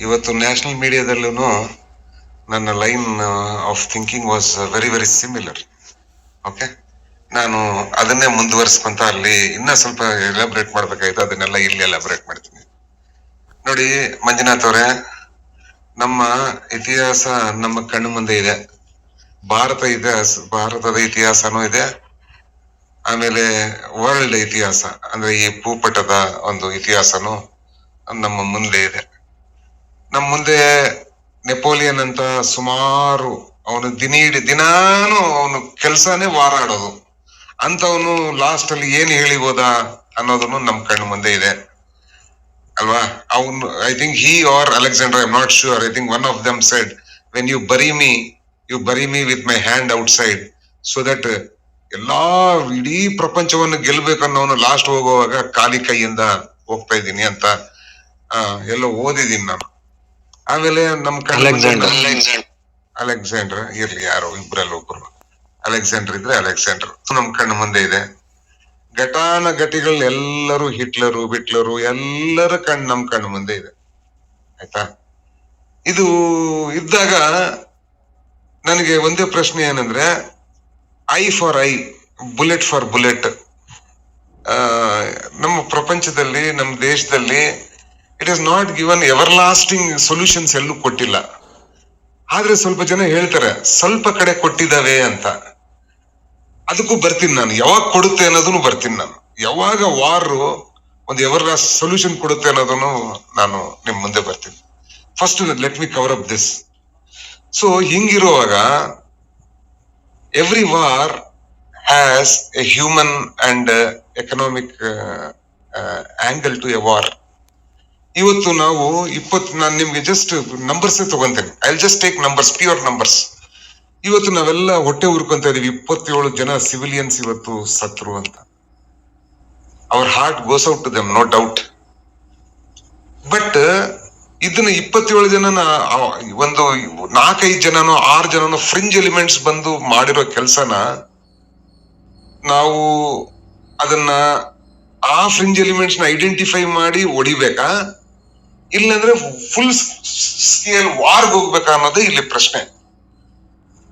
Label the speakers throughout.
Speaker 1: ಇವತ್ತು ನ್ಯಾಷನಲ್ ಮೀಡಿಯಾದಲ್ಲೂ ನನ್ನ line of thinking was very very similar. Okay, ನಾನು ಅದನ್ನೇ ಮುಂದುವರಿಸ್ಕೊಂತ ಅಲ್ಲಿ ಇನ್ನ ಸ್ವಲ್ಪ ಎಲಾಬ್ರೇಟ್ ಮಾಡ್ಬೇಕಾಯ್ತು, ಅದನ್ನೆಲ್ಲ ಇಲ್ಲಿ ಎಲಾಬ್ರೇಟ್ ಮಾಡ್ತೀನಿ. ನೋಡಿ ಮಂಜುನಾಥ್ ಅವರೇ, ನಮ್ಮ ಇತಿಹಾಸ ನಮ್ಮ ಕಣ್ಣು ಮುಂದೆ ಇದೆ. ಭಾರತದ ಇತಿಹಾಸನೂ ಇದೆ, ಆಮೇಲೆ ವರ್ಲ್ಡ್ ಇತಿಹಾಸ ಅಂದ್ರೆ ಈ ಭೂಪಟದ ಒಂದು ಇತಿಹಾಸನು ನಮ್ಮ ಮುಂದೆ ಇದೆ. ನಮ್ಮ ಮುಂದೆ ನೆಪೋಲಿಯನ್ ಅಂತ ಸುಮಾರು ಅವನು ದಿನಾನು ಅವನು ಕೆಲ್ಸಾನೇ ವಾರಾಡೋದು ಅಂತವನು ಲಾಸ್ಟ್ ಅಲ್ಲಿ ಏನ್ ಹೇಳಿ ಹೋದ ಅನ್ನೋದನ್ನು ನಮ್ ಕಣ್ಣು ಮುಂದೆ ಇದೆ ಅಲ್ವಾ. ಅವನು I think he are Alexander, I am not sure, I think one of them said, when you bury me with my hand outside so that ಎಲ್ಲಾ ಇಡೀ ಪ್ರಪಂಚವನ್ನು ಗೆಲ್ಬೇಕನ್ನೋನು ಲಾಸ್ಟ್ ಹೋಗುವಾಗ ಖಾಲಿ ಕೈಯಿಂದ ಹೋಗ್ತಾ ಇದ್ದೀನಿ ಅಂತ ಎಲ್ಲೋ ಓದಿದೀನಿ ನಾನು. ಆಮೇಲೆ ನಮ್ ಅಲೆಕ್ಸಾಂಡರ್ ಇರ್ಲಿ, ಯಾರೋ ಇಬ್ರಲ್ಲಿ ಒಬ್ರು ಅಲೆಕ್ಸಾಂಡರ್ ಇದ್ರೆ ಅಲೆಕ್ಸಾಂಡರ್ ನಮ್ ಕಣ್ಣು ಮುಂದೆ ಇದೆ. ಘಟಾನುಘಟಿಗಳು ಎಲ್ಲರೂ ಬಿಟ್ಲರು ಎಲ್ಲರ ನಮ್ ಕಣ್ಣು ಮುಂದೆ ಇದೆ. ಆಯ್ತಾ? ಇದು ಇದ್ದಾಗ ನನಗೆ ಒಂದೇ ಪ್ರಶ್ನೆ ಏನಂದ್ರೆ, I for I, bullet for bullet. ನಮ್ಮ ಪ್ರಪಂಚದಲ್ಲಿ, ನಮ್ಮ ದೇಶದಲ್ಲಿ it is not given ever lasting solutions ಎಲ್ಲೂ ಕೊಟ್ಟಿಲ್ಲ. ಆದ್ರೆ ಸ್ವಲ್ಪ ಜನ ಹೇಳ್ತಾರೆ ಸ್ವಲ್ಪ ಕಡೆ ಕೊಟ್ಟಿದ್ದಾವೆ ಅಂತ. ಅದಕ್ಕೂ ಬರ್ತೀನಿ ನಾನು, ಯಾವಾಗ ಕೊಡುತ್ತೆ ಅನ್ನೋದನ್ನು ಬರ್ತೀನಿ ನಾನು. ಯಾವಾಗ ವಾರ್ ಒಂದು ಎವರ್ ಲಾಸ್ಟ್ ಸೊಲ್ಯೂಷನ್ ಕೊಡುತ್ತೆ ಅನ್ನೋದನ್ನು ನಾನು ನಿಮ್ ಮುಂದೆ ಬರ್ತೀನಿ. First let me cover up this. So ಹಿಂಗಿರುವಾಗ every war has a human and economic angle to a war. ಇವತ್ತು ನಾವು ನಾನು ನಿಮ್ಗೆ ಜಸ್ಟ್ ನಂಬರ್ಸ್ ತಗೊಂತೇನೆ. I will just take numbers, pure numbers. ಇವತ್ತು ನಾವೆಲ್ಲ ಹೊಟ್ಟೆ ಉರ್ಕೊಂತ ಇದೀವಿ, 27 ಜನ ಸಿವಿಲಿಯನ್ಸ್ ಇವತ್ತು ಸತ್ರು ಅಂತ. Our heart goes out to them, no doubt. But ಇದನ್ನ 27 ಜನನ ಒಂದು 4-5 ಜನನೋ 6 ಜನನೋ ಫ್ರಿಂಜ್ ಎಲಿಮೆಂಟ್ಸ್ ಬಂದು ಮಾಡಿರೋ ಕೆಲ್ಸನ ನಾವು ಅದನ್ನ ಆ ಫ್ರಿಂಜ್ ಎಲಿಮೆಂಟ್ಸ್ ನ ಐಡೆಂಟಿಫೈ ಮಾಡಿ ಹೊಡಿಬೇಕಾ, ಇಲ್ಲಂದ್ರೆ ಫುಲ್ ಸ್ಕೇಲ್ ವಾರ್ಗ್ ಹೋಗ್ಬೇಕಾ ಅನ್ನೋದು ಇಲ್ಲಿ ಪ್ರಶ್ನೆ.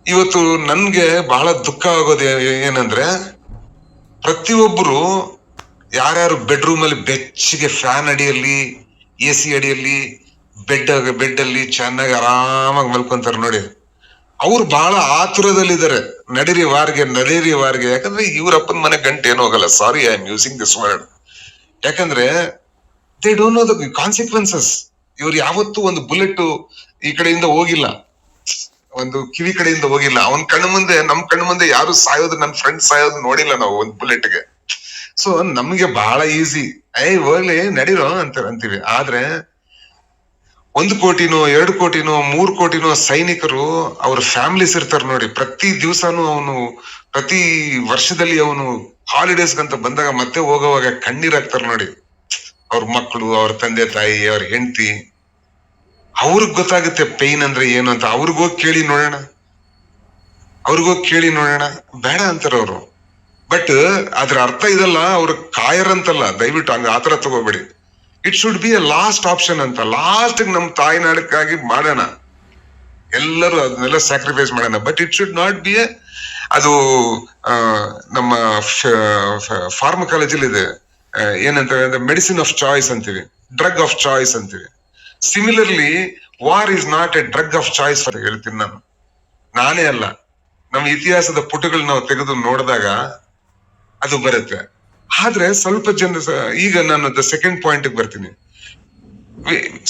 Speaker 1: ಇವತ್ತು ನನ್ಗೆ ಬಹಳ ದುಃಖ ಆಗೋದು ಏನಂದ್ರೆ, ಪ್ರತಿಯೊಬ್ಬರು ಯಾರ್ಯಾರು ಬೆಡ್ರೂಮ್ ಅಲ್ಲಿ ಬೆಚ್ಚಗೆ ಫ್ಯಾನ್ ಅಡಿಯಲ್ಲಿ, AC ಅಡಿಯಲ್ಲಿ, ಬೆಡ್ ಅಲ್ಲಿ ಚೆನ್ನಾಗಿ ಆರಾಮಾಗಿ ಮಲ್ಕೊಂತಾರೆ ನೋಡಿ, ಅವ್ರು ಬಹಳ ಆತುರದಲ್ಲಿದ್ದಾರೆ. ನಡೀರಿ ವಾರ್ಗೆ. ಯಾಕಂದ್ರೆ ಇವ್ರಪ್ಪನ ಮನೆ ಗಂಟೆ ಏನೂ ಹೋಗಲ್ಲ. Sorry, I am using this word. ಯಾಕಂದ್ರೆ they don't know the consequences. ಇವ್ರು ಯಾವತ್ತೂ ಒಂದು ಬುಲೆಟ್ ಈ ಕಡೆಯಿಂದ ಹೋಗಿಲ್ಲ, ಒಂದು ಕಿವಿ ಕಡೆಯಿಂದ ಹೋಗಿಲ್ಲ. ಅವನ್ ಕಣ್ಣು ಮುಂದೆ, ನಮ್ ಕಣ್ಣು ಮುಂದೆ ಯಾರು ಸಾಯೋದು, ನನ್ ಫ್ರೆಂಡ್ ಸಾಯೋದು ನೋಡಿಲ್ಲ ನಾವು ಒಂದು ಬುಲೆಟ್ಗೆ. ಸೊ ನಮ್ಗೆ ಬಹಳ ಈಸಿ, ಹೋಗ್ಲಿ ನಡೀರೋ ಅಂತೀವಿ. ಆದ್ರೆ 1 ಕೋಟಿನೋ 2 ಕೋಟಿನೋ 3 ಕೋಟಿನೋ ಸೈನಿಕರು, ಅವ್ರ ಫ್ಯಾಮಿಲೀಸ್ ಇರ್ತಾರೆ ನೋಡಿ. ಪ್ರತಿ ದಿವಸನು ಪ್ರತಿ ವರ್ಷದಲ್ಲಿ ಅವನು ಹಾಲಿಡೇಸ್ ಅಂತ ಬಂದಾಗ ಮತ್ತೆ ಹೋಗೋವಾಗ ಕಣ್ಣೀರಾಗ್ತಾರೆ ನೋಡಿ. ಅವ್ರ ಮಕ್ಕಳು, ಅವ್ರ ತಂದೆ ತಾಯಿ, ಅವ್ರ ಹೆಂಡತಿ, ಅವ್ರಿಗೆ ಗೊತ್ತಾಗುತ್ತೆ ಪೈನ್ ಅಂದ್ರೆ ಏನು ಅಂತ. ಅವ್ರಿಗೋಗಿ ಕೇಳಿ ನೋಡೋಣ, ಬೇಡ ಅಂತಾರ ಅವರು. ಬಟ್ ಅದ್ರ ಅರ್ಥ ಇದಲ್ಲ, ಅವ್ರ ಕಾಯರಂತಲ್ಲ, ದಯವಿಟ್ಟು ಹಂಗ ಆತರ ತಗೋಬೇಡಿ. It should be a last option ಅಂತ. ಲಾಸ್ಟ್ ನಮ್ ತಾಯ್ನಾಡಕ್ಕಾಗಿ ಮಾಡೋಣ, ಎಲ್ಲರೂ ಅದನ್ನೆಲ್ಲ ಸ್ಯಾಕ್ರಿಫೈಸ್ ಮಾಡೋಣ. But it should not be ಅದು ನಮ್ಮ ಫಾರ್ಮಕಾಲಜಿಲಿ ಇದೆ, ಏನಂತ ಮೆಡಿಸಿನ್ ಆಫ್ ಚಾಯ್ಸ್ ಅಂತೀವಿ, ಡ್ರಗ್ ಆಫ್ ಚಾಯ್ಸ್ ಅಂತೀವಿ. Similarly war is not a drug of choice ಅಂತ ಹೇಳ್ತೀನಿ ನಾನು. ನಾನೇ ಅಲ್ಲ, ನಮ್ಮ ಇತಿಹಾಸದ ಪುಟಗಳು ನಾವು ತೆಗೆದು ನೋಡಿದಾಗ ಅದು ಬರುತ್ತೆ. ಆದ್ರೆ ಸ್ವಲ್ಪ ಜನ, ಈಗ ನಾನು ಸೆಕೆಂಡ್ ಪಾಯಿಂಟ್ ಬರ್ತೀನಿ.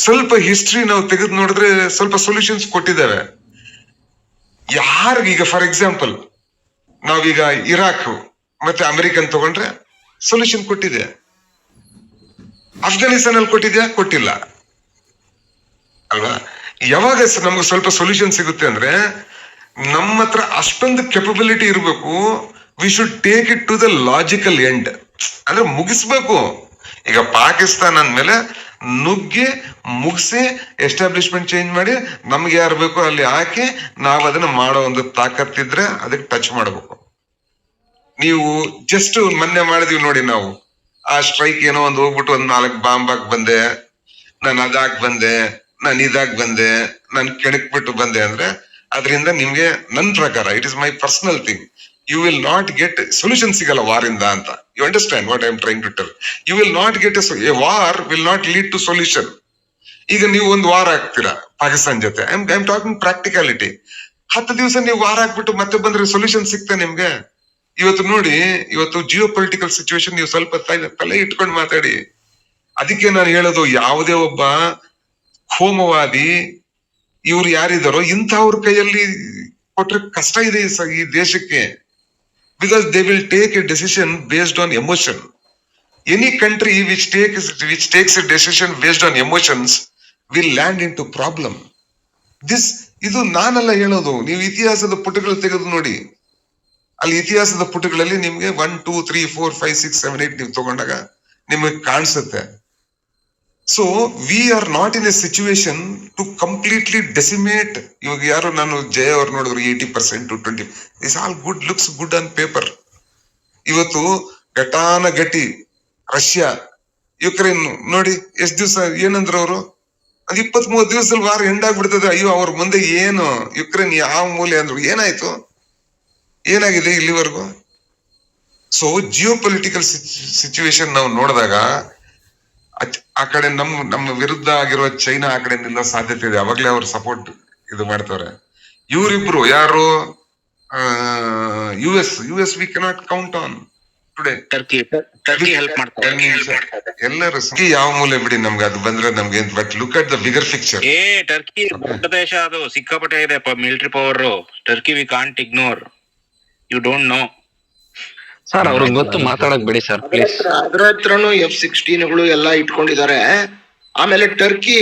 Speaker 1: ಸ್ವಲ್ಪ ಹಿಸ್ಟ್ರಿ ನಾವು ತೆಗೆದು ನೋಡಿದ್ರೆ ಸ್ವಲ್ಪ ಸೊಲ್ಯೂಷನ್ಸ್ ಕೊಟ್ಟಿದ್ದೇವೆ. ಯಾರಿಗೀಗ ಫಾರ್ ಎಕ್ಸಾಂಪಲ್ ನಾವೀಗ ಇರಾಕ್ ಮತ್ತೆ ಅಮೆರಿಕನ್ ತಗೊಂಡ್ರೆ ಸೊಲ್ಯೂಷನ್ ಕೊಟ್ಟಿದೆ. ಅಫ್ಘಾನಿಸ್ತಾನ್ ಅಲ್ಲಿ ಕೊಟ್ಟಿಲ್ಲ ಅಲ್ವಾ. ಯಾವಾಗ ನಮ್ಗೆ ಸ್ವಲ್ಪ ಸೊಲ್ಯೂಷನ್ ಸಿಗುತ್ತೆ ಅಂದ್ರೆ, ನಮ್ಮ ಹತ್ರ ಅಷ್ಟೊಂದು ಕೆಪಬಿಲಿಟಿ ಇರಬೇಕು. We should take it to the logical end, ಅಂದ್ರೆ ಮುಗಿಸ್ಬೇಕು. ಈಗ ಪಾಕಿಸ್ತಾನ ಅಂದ್ಮೇಲೆ ಮುಗಿಸಿ ಎಸ್ಟಾಬ್ಲಿಷ್ಮೆಂಟ್ ಚೇಂಜ್ ಮಾಡಿ ನಮ್ಗೆ ಯಾರು ಬೇಕು ಅಲ್ಲಿ ಹಾಕಿ ನಾವ್ ಅದನ್ನ ಮಾಡೋ ಒಂದು ತಾಕತ್ತಿದ್ರೆ ಅದಕ್ಕೆ ಟಚ್ ಮಾಡ್ಬೇಕು. ನೀವು ಜಸ್ಟ್ ಮೊನ್ನೆ ಮಾಡಿದೀವಿ ನೋಡಿ ನಾವು, ಆ ಸ್ಟ್ರೈಕ್ ಏನೋ ಒಂದು ಹೋಗ್ಬಿಟ್ಟು 1 4 ಬಾಂಬ್ ಹಾಕ್ ಬಂದೆ, ನಾನು ಅದಾಕ್ ಬಂದೆ, ನಾನು ಇದಾಗ್ ಬಂದೆ, ನಾನು ಕೆಣಕ್ ಬಿಟ್ಟು ಬಂದೆ ಅಂದ್ರೆ ಅದರಿಂದ ನಿಮ್ಗೆ ನನ್ ಪ್ರಕಾರ it is my personal thing, you will not get solution ಸಿಗಲ್ಲ ವಾರಿಂದ ಅಂತ. You understand what I am trying to tell? You will not get a war will not lead to solution. ಈಗ ನೀವು ಒಂದು ವಾರ ಆಗ್ತೀರಾ ಪಾಕಿಸ್ತಾನ ಜೊತೆ, ಐ ಆಮ್ ಟಾಕಿಂಗ್ ಪ್ರಾಕ್ಟಿಕಾಲಿಟಿ. 10 ದಿವಸ ನೀವು ವಾರ ಹಾಕ್ಬಿಟ್ಟು ಮತ್ತೆ ಬಂದ್ರೆ ಸೊಲ್ಯೂಷನ್ ಸಿಗ್ತಾ ನಿಮ್ಗೆ? ಇವತ್ತು ನೋಡಿ, ಇವತ್ತು ಜಿಯೋ ಪೊಲಿಟಿಕಲ್ ಸಿಚುವೇಶನ್ ನೀವು ಸ್ವಲ್ಪ ತಲೆ ಇಟ್ಕೊಂಡು ಮಾತಾಡಿ. ಅದಕ್ಕೆ ನಾನು ಹೇಳೋದು, ಯಾವುದೇ ಒಬ್ಬ ಹೋಮವಾದಿ ಇವ್ರು ಯಾರಿದಾರೋ ಇಂಥವ್ರ ಕೈಯಲ್ಲಿ ಕೊಟ್ರೆ ಕಷ್ಟ ಇದೆ ಈ ದೇಶಕ್ಕೆ. Because they will take a decision based on emotion. Any country which takes a decision based on emotions will land in to problem. ಇದು ನಾನೆಲ್ಲ ಹೇಳೋದು, ನೀವು ಇತಿಹಾಸದ ಪುಟಗಳು ತೆಗೆದು ನೋಡಿ. ಅಲ್ಲಿ ಇತಿಹಾಸದ ಪುಟಗಳಲ್ಲಿ ನಿಮ್ಗೆ 1 2 3 4 5 6 7 8 ನೀವು ತಗೊಂಡಾಗ ನಿಮಗೆ ಕಾಣಿಸುತ್ತೆ. So we are not in a situation to completely decimate. ಇವಾಗ ಯಾರು ನಾನು ಜಯ ಅವ್ರು ನೋಡಿದ್ರು 80% to 20%, this all good, looks good on paper. ಇವತ್ತು ಘಟಾನ ಘಟಿ ರಷ್ಯಾ ಯುಕ್ರೇನ್ ನೋಡಿ, ಎಷ್ಟ್ ದಿವಸ ಏನಂದ್ರು ಅವರು, ಅದ್ 20-30 ದಿವಸದಲ್ಲಿ ವಾರ ಎಂಡಾಗ್ಬಿಡ್ತದೆ. ಅಯ್ಯೋ ಅವ್ರ ಮುಂದೆ ಏನು ಯುಕ್ರೇನ್ ಯಾವ ಮೂಲೆ ಅಂದ್ರು, ಏನಾಯ್ತು, ಏನಾಗಿದೆ ಇಲ್ಲಿವರೆಗೂ? ಸೊ ಜಿಯೋ ಪೊಲಿಟಿಕಲ್ ಸಿಚುವೇಶನ್ ನಾವು ನೋಡಿದಾಗ ಆ ಕಡೆ ನಮ್ಮ ವಿರುದ್ಧ ಆಗಿರೋ ಚೈನಾ ಆ ಕಡೆ ನಿಲ್ಲೋ ಸಾಧ್ಯತೆ ಇದೆ. ಅವಾಗ್ಲೇ ಅವ್ರು ಸಪೋರ್ಟ್ ಇದು ಮಾಡ್ತಾರೆ. ಇವರಿಬ್ರು ಯಾರು, U S we cannot count on today.
Speaker 2: Turkey help ಮಾಡ್ತಾರೆ
Speaker 1: ಎಲ್ಲರೂ ಯಾವ ಮೂಲೆ ಬಿಡಿ, ನಮ್ಗೆ ಅದು ಬಂದ್ರೆ ನಮ್ಗೆ, but look at the bigger picture.
Speaker 2: Turkey ದೊಡ್ಡ ದೇಶ, ಅದು ಸಿಕ್ಕಾಪಟ್ಟೆ ಇದೆ military power. Turkey we can't ignore. You don't know
Speaker 3: sir, ಅವ್ರಿಗೆ ಗೊತ್ತು, ಮಾತಾಡಕ್ ಬಿಡಿ ಸರ್ ಪ್ಲೀಸ್.
Speaker 4: ಅದ್ರ ಹತ್ರನು F-16ಗಳು ಎಲ್ಲ ಇಟ್ಕೊಂಡಿದ್ದಾರೆ. ಆಮೇಲೆ ಟರ್ಕಿ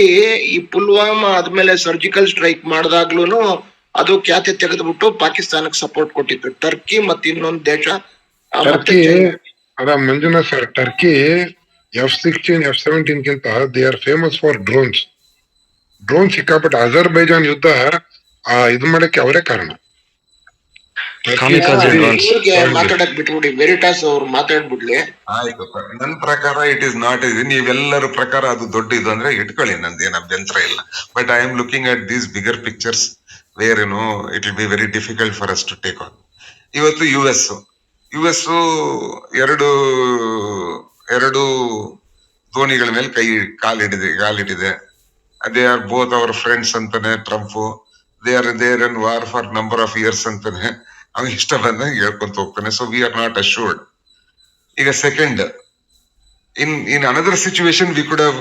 Speaker 4: ಈ ಪುಲ್ವಾಮಾ ಆದ್ಮೇಲೆ ಸರ್ಜಿಕಲ್ ಸ್ಟ್ರೈಕ್ ಮಾಡಿದಾಗ್ಲೂ ಅದು ಖ್ಯಾತೆ ತೆಗೆದ್ಬಿಟ್ಟು ಪಾಕಿಸ್ತಾನಕ್ಕೆ ಸಪೋರ್ಟ್ ಕೊಟ್ಟಿತ್ತು. ಟರ್ಕಿ ಮತ್ತೆ ಇನ್ನೊಂದು ದೇಶ
Speaker 5: ಟರ್ಕಿ ಅದ Manjunath sir, Turkey F-16 F-17 ಗಿಂತ they are famous for drones. ಸಿಕ್ಕಾಪಟ್ಟೆ ಅಜರ್ಬೈಜಾನ್ ಯುದ್ಧ ಇದು ಮಾಡಕ್ಕೆ ಅವರೇ ಕಾರಣ.
Speaker 4: ಮಾತಾಡಕ್ ಬಿಟ್ಬಿಡಿ, ವೆರಿಟಾಸ್ ಅವ್ರು ಮಾತಾಡ್ಬಿಡ್ಲಿ.
Speaker 1: ಆಯ್ತು, ನನ್ ಪ್ರಕಾರ ಇಟ್ ಇಸ್ ನಾಟ್ ಇದು. ನೀವೆಲ್ಲರ ಪ್ರಕಾರ ಅದು ದೊಡ್ಡ ಇದು ಅಂದ್ರೆ ಇಟ್ಕೊಳ್ಳಿ, ನಂದೇನು ಅಭ್ಯಂತರ ಇಲ್ಲ. But I am looking at these bigger pictures where it will be very difficult for us to take on. ಇವತ್ತು ಯು ಎಸ್ ಎರಡು ಧೋನಿಗಳ ಮೇಲೆ ಕಾಲಿಟ್ಟಿದೆ. They are both our friends ಅಂತಾನೆ Trump. They are there in war for number of years ಅಂತಾನೆ ಅವ್ನು ಇಷ್ಟ ಬಂದಾಗ ಹೇಳ್ಕೊಂತ ಹೋಗ್ತಾನೆ. So we are not assured. ಈಗ second, in another situation we could have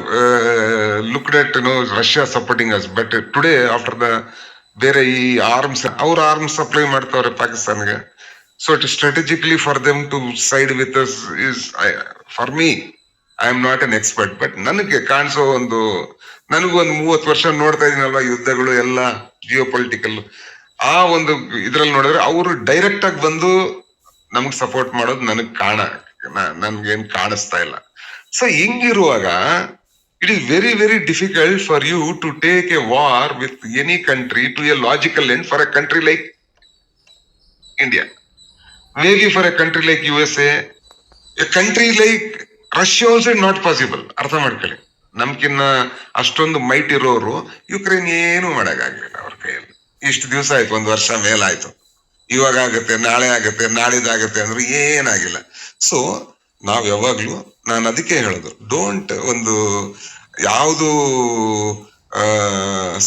Speaker 1: looked at Russia supporting us. But today after the ಬೇರೆ ಈ ಅವ್ರ ಆರ್ಮ್ಸ್ ಸಪ್ಲೈ ಮಾಡ್ತಾವ್ರೆ ಪಾಕಿಸ್ತಾನ್ಗೆ. So it strategically for them to side with us is, for me, I am not an expert, but ನನಗೆ ಕಾಣಿಸೋ ನನಗೂ ಒಂದು 30 ವರ್ಷ ನೋಡ್ತಾ ಇದೀನಲ್ವಾ ಯುದ್ಧಗಳು ಎಲ್ಲ ಜಿಯೋ ಪೊಲಿಟಿಕಲ್, ಆ ಒಂದು ಇದ್ರಲ್ಲಿ ನೋಡಿದ್ರೆ ಅವರು ಡೈರೆಕ್ಟ್ ಆಗಿ ಬಂದು ನಮಗ್ ಸಪೋರ್ಟ್ ಮಾಡೋದು ನನ್ಗೇನ್ ಕಾಣಿಸ್ತಾ ಇಲ್ಲ. ಸೊ ಹಿಂಗಿರುವಾಗ it is very very difficult for you to take a war with any country to a logical end for a country like India. Maybe for a country like USA, a country like Russia also not possible. ಅರ್ಥ ಮಾಡ್ಕೊಳ್ಳಿ, ನಮ್ಕಿನ್ನ ಅಷ್ಟೊಂದು mite ಇರೋರು Ukraine ಏನು ಮಾಡಕ್ಕಾಗ್ಲಿಲ್ಲ ಅವ್ರ ಕೈಯಲ್ಲಿ. ಇಷ್ಟು ದಿವಸ ಆಯ್ತು, 1 ವರ್ಷ ಮೇಲಾಯ್ತು. ಇವಾಗ ಆಗತ್ತೆ, ನಾಳೆ ಆಗತ್ತೆ, ನಾಳಿದಾಗತ್ತೆ ಅಂದ್ರೆ ಏನಾಗಿಲ್ಲ. ಸೊ ನಾವ್ ಯಾವಾಗ್ಲೂ, ನಾನು ಅದಕ್ಕೆ ಹೇಳೋದು, ಡೋಂಟ್ ಯಾವುದು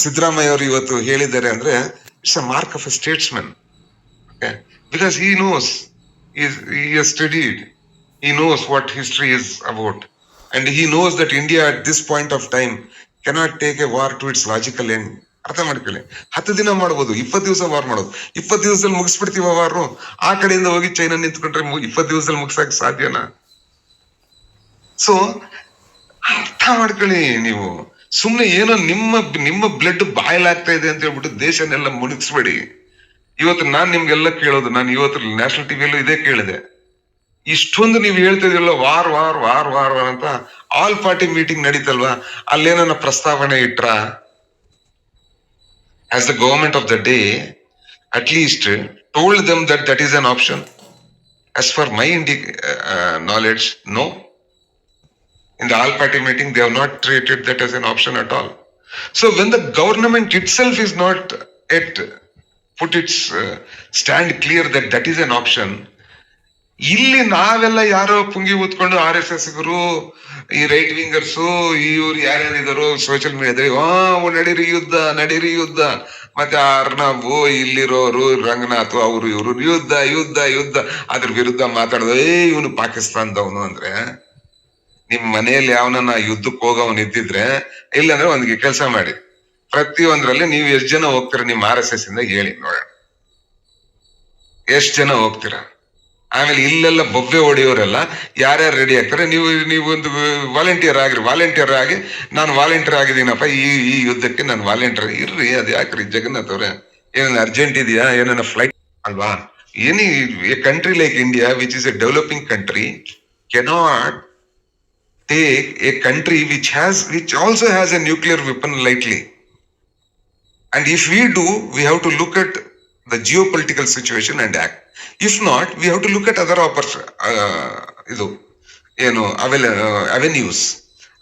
Speaker 1: ಸಿದ್ದರಾಮಯ್ಯ ಅವರು ಇವತ್ತು ಹೇಳಿದ್ದಾರೆ ಅಂದ್ರೆ it's a mark of A statesman. Because he knows, he has studied, he knows what history is about, and he knows that India at this point of time cannot take a war to its logical end. ಅರ್ಥ ಮಾಡ್ಕೊಳ್ಳಿ, 10 ದಿನ ಮಾಡ್ಬೋದು, 20 ದಿವಸ war ಮಾಡೋದು. 20 ದಿವಸದಲ್ಲಿ ಮುಗಿಸ್ಬಿಡ್ತೀವ ವಾರು? ಆ ಕಡೆಯಿಂದ ಹೋಗಿ ಚೈನಾ ನಿಂತ್ಕೊಂಡ್ರೆ 20 ದಿವಸದಲ್ಲಿ ಮುಗಿಸಕ್ ಸಾಧ್ಯನಾ? ಸೊ ಅರ್ಥ ಮಾಡ್ಕೊಳ್ಳಿ, ನೀವು ಸುಮ್ನೆ ಏನೋ ನಿಮ್ಮ ಬ್ಲಡ್ ಬಾಯ್ಲಾಗ್ತಾ ಇದೆ ಅಂತ ಹೇಳ್ಬಿಟ್ಟು ದೇಶನೆಲ್ಲ ಮುಳುಗಿಸ್ಬೇಡಿ. ಇವತ್ತು ನಾನ್ ನಿಮ್ಗೆಲ್ಲ ಕೇಳೋದು, ನಾನು ಇವತ್ತು ನ್ಯಾಷನಲ್ ಟಿವಿಯಲ್ಲೂ ಇದೇ ಕೇಳಿದೆ. ಇಷ್ಟೊಂದು ನೀವು ಹೇಳ್ತಿದಿಲ್ಲ ವಾರ್ ವಾರ್ ವಾರ್ ವಾರ್ ಅಂತ. ಆಲ್ ಪಾರ್ಟಿ ಮೀಟಿಂಗ್ ನಡೀತಲ್ವಾ, ಅಲ್ಲೇನ ಪ್ರಸ್ತಾವನೆ ಇಟ್ರ? Has the government of the day at least told them that is an option? As for my knowledge, no. In the all party meeting, they have not treated that as an option at all. So when the government itself is not yet put its stand clear that that is an option, ಇಲ್ಲಿ ನಾವೆಲ್ಲ ಯಾರೋ ಪುಂಗಿ ಊದ್ಕೊಂಡು RSS ಗುರು, ಈ right ವಿಂಗರ್ಸು, ಇವ್ರು ಯಾರ್ಯಾರಿದಾರೋ social ಮೀಡಿಯಾದಲ್ಲಿ ನಡೀರಿ ಯುದ್ಧ, ಮತ್ತೆ ಅರ್ನಬ್, ಇಲ್ಲಿರೋರು ರಂಗನಾಥ್, ಅವರು ಇವರು ಯುದ್ಧ ಅದ್ರ ವಿರುದ್ಧ ಮಾತಾಡೋದು, ಇವನು ಪಾಕಿಸ್ತಾನದವನು ಅಂದ್ರೆ, ನಿಮ್ ಮನೆಯಲ್ಲಿ ಯಾವನ ಯುದ್ಧಕ್ಕೆ ಹೋಗವನ್ ಇದ್ದಿದ್ರೆ, ಇಲ್ಲಾಂದ್ರೆ ಒಂದ್ಗೆ ಕೆಲಸ ಮಾಡಿ, ಪ್ರತಿಯೊಂದ್ರಲ್ಲಿ ನೀವು ಎಷ್ಟ್ ಜನ ಹೋಗ್ತೀರಾ ನಿಮ್ RSS ಇಂದ ಹೇಳಿ ನೋಡೋಣ, ಎಷ್ಟ್ ಜನ ಹೋಗ್ತೀರಾ? ಆಮೇಲೆ ಇಲ್ಲೆಲ್ಲ ಬೊಬ್ಬೆ ಹೊಡೆಯೋರೆಲ್ಲ ಯಾರ್ಯಾರು ರೆಡಿ ಆಗ್ತಾರೆ, ನೀವು ಒಂದು ವಾಲಂಟಿಯರ್ ಆಗಿ ನಾನು ವಾಲಂಟಿಯರ್ ಆಗಿದ್ದೀನಪ್ಪ ಈ ಯುದ್ಧಕ್ಕೆ, ನಾನು ವಾಲಂಟಿಯರ್ ಇರ್ರಿ. ಅದ್ ಯಾಕ್ರಿ ಜಗನ್ನಾಥ್ ಅವ್ರೆ, ಏನೇನು ಅರ್ಜೆಂಟ್ ಇದೆಯಾ, ಏನೇನ ಫ್ಲೈಟ್ ಅಲ್ವಾ? A country like India which is A developing country cannot take A country which also has a nuclear weapon lightly. And if we do, we have to look at the geopolitical situation and act. If not, we have to look at other avenues.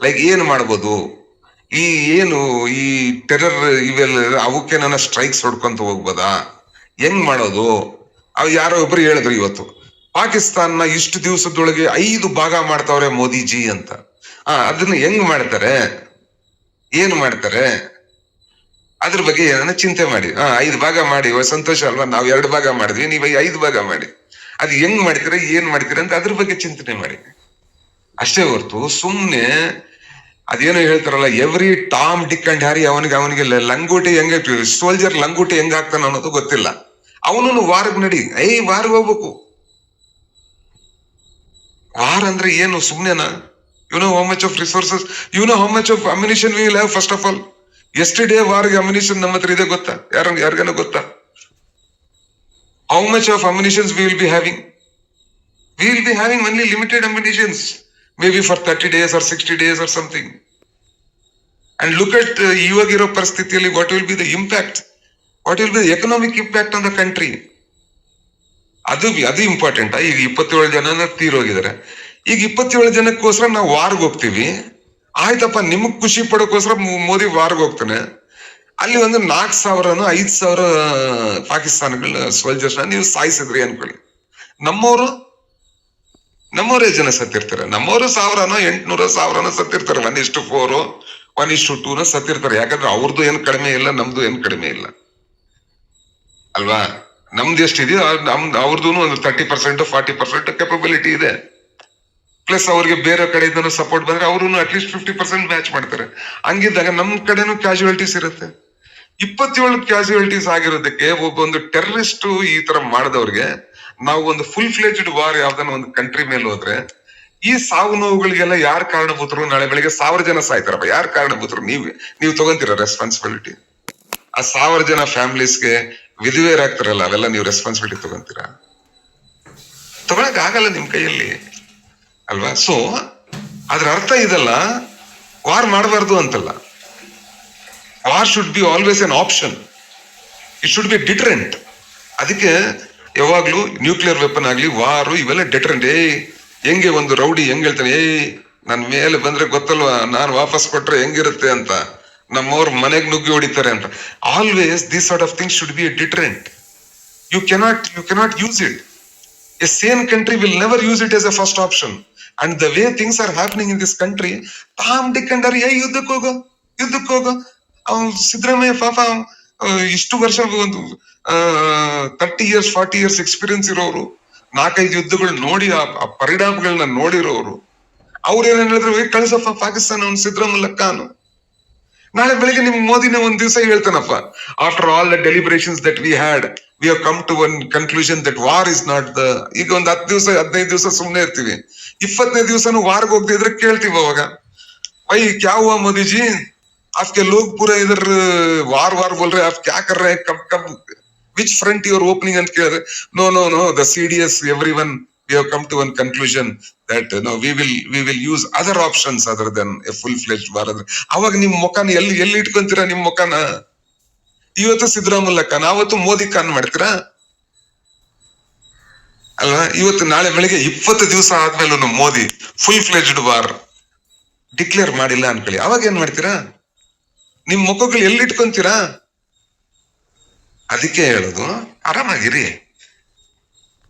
Speaker 1: Like ಏನು ಮಾಡ್ಬೋದು, ಈ terror ಇವೆಲ್ಲ ಅವಕ್ಕೆ ನನ್ನ strikes ಹೊಡ್ಕೊಂತ ಹೋಗ್ಬೋದಾ, ಹೆಂಗ್ ಮಾಡೋದು? ಅವ್ ಯಾರೋ ಒಬ್ರು ಹೇಳಿದ್ರು ಇವತ್ತು, ಪಾಕಿಸ್ತಾನ ಇಷ್ಟು ದಿವಸದೊಳಗೆ 5 ಭಾಗ ಮಾಡ್ತಾವ್ರೆ ಮೋದಿಜಿ ಅಂತ. ಅದನ್ನ ಹೆಂಗ್ ಮಾಡ್ತಾರೆ, ಏನು ಮಾಡ್ತಾರೆ, ಅದ್ರ ಬಗ್ಗೆ ಏನಾನ ಚಿಂತೆ ಮಾಡಿ. 5 ಭಾಗ ಮಾಡಿ, ಸಂತೋಷ ಅಲ್ವಾ? ನಾವು 2 ಭಾಗ ಮಾಡಿದ್ವಿ, ನೀವು 5 ಭಾಗ ಮಾಡಿ. ಅದು ಹೆಂಗ್ ಮಾಡ್ತೀರಾ, ಏನ್ ಮಾಡ್ತೀರಾ ಅಂತ ಅದ್ರ ಬಗ್ಗೆ ಚಿಂತನೆ ಮಾಡಿ ಅಷ್ಟೇ ಹೊರ್ತು ಸುಮ್ನೆ ಅದೇನೋ ಹೇಳ್ತಾರಲ್ಲ, every Tom DK and Harry, ಅವನಿಗೆ ಲಂಗೋಟಿ ಹೆಂಗ ಸೋಲ್ಜರ್ ಲಂಗೋಟಿ ಹೆಂಗ್ ಆಗ್ತಾನ ಅನ್ನೋದು ಗೊತ್ತಿಲ್ಲ. ಅವನು ವಾರ್ಗ್ ನಡಿ, ವಾರ್ಗ್ ಹೋಗ್ಬೇಕು. ವಾರ್ ಅಂದ್ರೆ ಏನು ಸುಮ್ನೆನಾ? You know how much of resources, you know how much of ammunition we will have? First of all, yesterday ವಾರ್ಗೆ ಅಮ್ಯುನಿಷನ್ ನಮ್ಮ ಹತ್ರ ಇದೆ ಗೊತ್ತಾ? ಯಾರಿಗಾನ ಗೊತ್ತಾ? How much of ammunitions we will be having? We will be having only limited ammunitions, maybe for 30 days or 60 days or something. And look at ಇವಗಿರೋ ಪರಿಸ್ಥಿತಿಯಲ್ಲಿ what will be the impact? What will be the economic impact on the country? ಅದು important. ಈಗ 27 ಜನ ತೀರೋಗಿದ್ದಾರೆ. ಈಗ 27 ಜನಕ್ಕೋಸ್ಕರ ನಾವು ವಾರ್ಗ್ ಹೋಗ್ತೀವಿ. ಆಯ್ತಪ್ಪ, ನಿಮಗ್ ಖುಷಿ ಪಡೋಕೋಸ್ಕರ ಮೋದಿ ವಾರ್ಗ್ ಹೋಗ್ತಾನೆ. ಅಲ್ಲಿ ಒಂದು 4,000 5,000 ಪಾಕಿಸ್ತಾನಗಳ ಸೋಲ್ಜರ್ಸ್ ನೀವು ಸಾಯಿಸಿದ್ರಿ ಅನ್ಕೊಳ್ಳಿ. ನಮ್ಮವರೇ ಜನ ಸತ್ತಿರ್ತಾರೆ. ನಮ್ಮವರು 1,800 ಸತ್ತಿರ್ತಾರೆ. 1:4 1:2 ಸತ್ತಿರ್ತಾರೆ. ಯಾಕಂದ್ರೆ ಅವ್ರದ್ದು ಏನ್ ಕಡಿಮೆ ಇಲ್ಲ, ನಮ್ದು ಏನ್ ಕಡಿಮೆ ಇಲ್ಲ ಅಲ್ವಾ? ನಮ್ದು ಎಷ್ಟಿದೆಯೋ ಅವ್ರದ್ದು ಒಂದು 30% 40% ಕೆಪಬಿಲಿಟಿ ಇದೆ. ಪ್ಲಸ್ ಅವ್ರಿಗೆ ಬೇರೆ ಕಡೆಯಿಂದ ಸಪೋರ್ಟ್ ಬಂದ್ರೆ ಅವರು ಅಟ್ಲೀಸ್ಟ್ 50% ಮ್ಯಾಚ್ ಮಾಡ್ತಾರೆ. ಹಂಗಿದ್ದಾಗ ನಮ್ ಕಡೆನೂ ಕ್ಯಾಶುಯಾಲಿಟೀಸ್ ಇರುತ್ತೆ. 27 ಕ್ಯಾಶುಯಾಲಿಟೀಸ್ ಆಗಿರೋದಕ್ಕೆ ಒಂದು ಟೆರರಿಸ್ಟ್ ಈ ತರ ಮಾಡಿದವ್ರಿಗೆ ನಾವು ಒಂದು ಫುಲ್ ಫ್ಲೆಜ್ಡ್ ವಾರ್ ಯಾವ್ದನ್ನ ಒಂದು ಕಂಟ್ರಿ ಮೇಲೆ ಹೋದ್ರೆ, ಈ ಸಾವು ನೋವುಗಳಿಗೆಲ್ಲ ಯಾರು ಕಾರಣಭೂತರು? ನಾಳೆ ಬೆಳಿಗ್ಗೆ 1000 ಜನ ಸಾಯ್ತಾರಪ್ಪ, ಯಾರು ಕಾರಣಭೂತರು? ನೀವು ತಗೊಂತೀರ ರೆಸ್ಪಾನ್ಸಿಬಿಲಿಟಿ? ಆ 1000 ಜನ ಫ್ಯಾಮಿಲೀಸ್ಗೆ ವಿಧವೆಯರಾಗ್ತಾರಲ್ಲ, ಅವೆಲ್ಲ ನೀವು ರೆಸ್ಪಾನ್ಸಿಬಿಲಿಟಿ ತಗೊಂತೀರಾ? ತಗೊಳಕ್ ಆಗಲ್ಲ ನಿಮ್ ಕೈಯಲ್ಲಿ ಅಲ್ವಾ? ಸೊ ಅದ್ರ ಅರ್ಥ ಇದಲ್ಲ, ವಾರ್ ಮಾಡಬಾರ್ದು ಅಂತಲ್ಲ. War should be always an option, it should be deterrent. ಅದಕ್ಕೆ ಯಾವಾಗ್ಲೂ ನ್ಯೂಕ್ಲಿಯರ್ ವೆಪನ್ ಆಗ್ಲಿ, ವಾರು ಇವೆಲ್ಲ ಡಿಟರೆಂಟ್. ಹೆಂಗೆ ಒಂದು ರೌಡಿ ಹೆಂಗ್ ಹೇಳ್ತಾನೆ, ನನ್ ಮೇಲೆ ಬಂದ್ರೆ ಗೊತ್ತಲ್ವಾ, ನಾನು ವಾಪಸ್ ಕೊಟ್ರೆ ಹೆಂಗಿರುತ್ತೆ ಅಂತ, ನಮ್ಮವ್ರ ಮನೆಗ್ ನುಗ್ಗಿ ಹೊಡಿತಾರೆ ಅಂತ. Always this sort of things should be a deterrent. You cannot use it. A sane country will never use it as a first option. And the way things are happening in this country, Tom, Dick and Harry, ಯುದ್ಧಕ್ಕೆ ಹೋಗೋ. ಸಿದ್ದರಾಮಯ್ಯ ಪಾಪ ಇಷ್ಟು ವರ್ಷ ಒಂದು 30 years 40 years experience ಇರೋರು, 4-5 ಯುದ್ಧಗಳು ನೋಡಿ ಆ ಪರಿಣಾಮಗಳನ್ನ ನೋಡಿರೋರು, ಅವ್ರೇನ್ ಹೇಳಿದ್ರು, ಕಳಿಸಪ್ಪ ಪಾಕಿಸ್ತಾನ ಅವ್ನು ಸಿದ್ದರಾಮಯ್ಯ ಖಾನ್. ನಾಳೆ ಬೆಳಿಗ್ಗೆ ನಿಮ್ ಮೋದಿನೇ ಒಂದ್ ದಿವಸ ಹೇಳ್ತಾನಪ್ಪ, after all the deliberations that we had, we have come to one conclusion that war is not the. ಈಗ ಒಂದ್ 10 ದಿವಸ 15 ದಿವಸ ಸುಮ್ನೆ ಇರ್ತೀವಿ, 20ನೇ ದಿವಸನು ವಾರ್ಗ್ ಹೋಗ್ತಿದ್ರೆ ಕೇಳ್ತೀವಿ ಅವಾಗ, ವೈ ಕ್ಯಾ ಹುವಾ ಮೋದಿ ಜಿ, ಆಪ್ಕೆ ಲೋಗ್ ಪೂರ ಇಧರ್ ವಾರ್ ಬೋಲ್ ರहे, आप क्या कर रहे हैं, कब which front you are opening ಅಂತ ಕೇಳಿದ್ರೆ, no the CDS everyone we have come to one conclusion that no we will use other options other than a full fledged war. ಅವಾಗ ನಿಮ್ ಮುಖನ ಎಲ್ಲಿ ಇಟ್ಕೊಂತೀರಾ? ನಿಮ್ ಮುಖನ ಇವತ್ತು ಸಿದ್ದರಾಮಯ್ಯ ಖಾನ್, ಅವತ್ತು ಮೋದಿ ಖಾನ್ ಮಾಡ್ತೀರಾ ಅಲ್ವಾ? ಇವತ್ತು ನಾಳೆ ಬೆಳಿಗ್ಗೆ 20 ದಿವಸ ಆದ್ಮೇಲೂ Modi full fledged war declare ಮಾಡಿಲ್ಲ ಅನ್ಕೊಳ್ಳಿ, ಅವಾಗ ಏನ್ ಮಾಡ್ತೀರಾ? ನಿಮ್ ಮುಖಗಳು ಎಲ್ಲಿ ಇಟ್ಕೊಂತೀರಾ? ಅದಕ್ಕೆ ಹೇಳೋದು ಆರಾಮಾಗಿರಿ,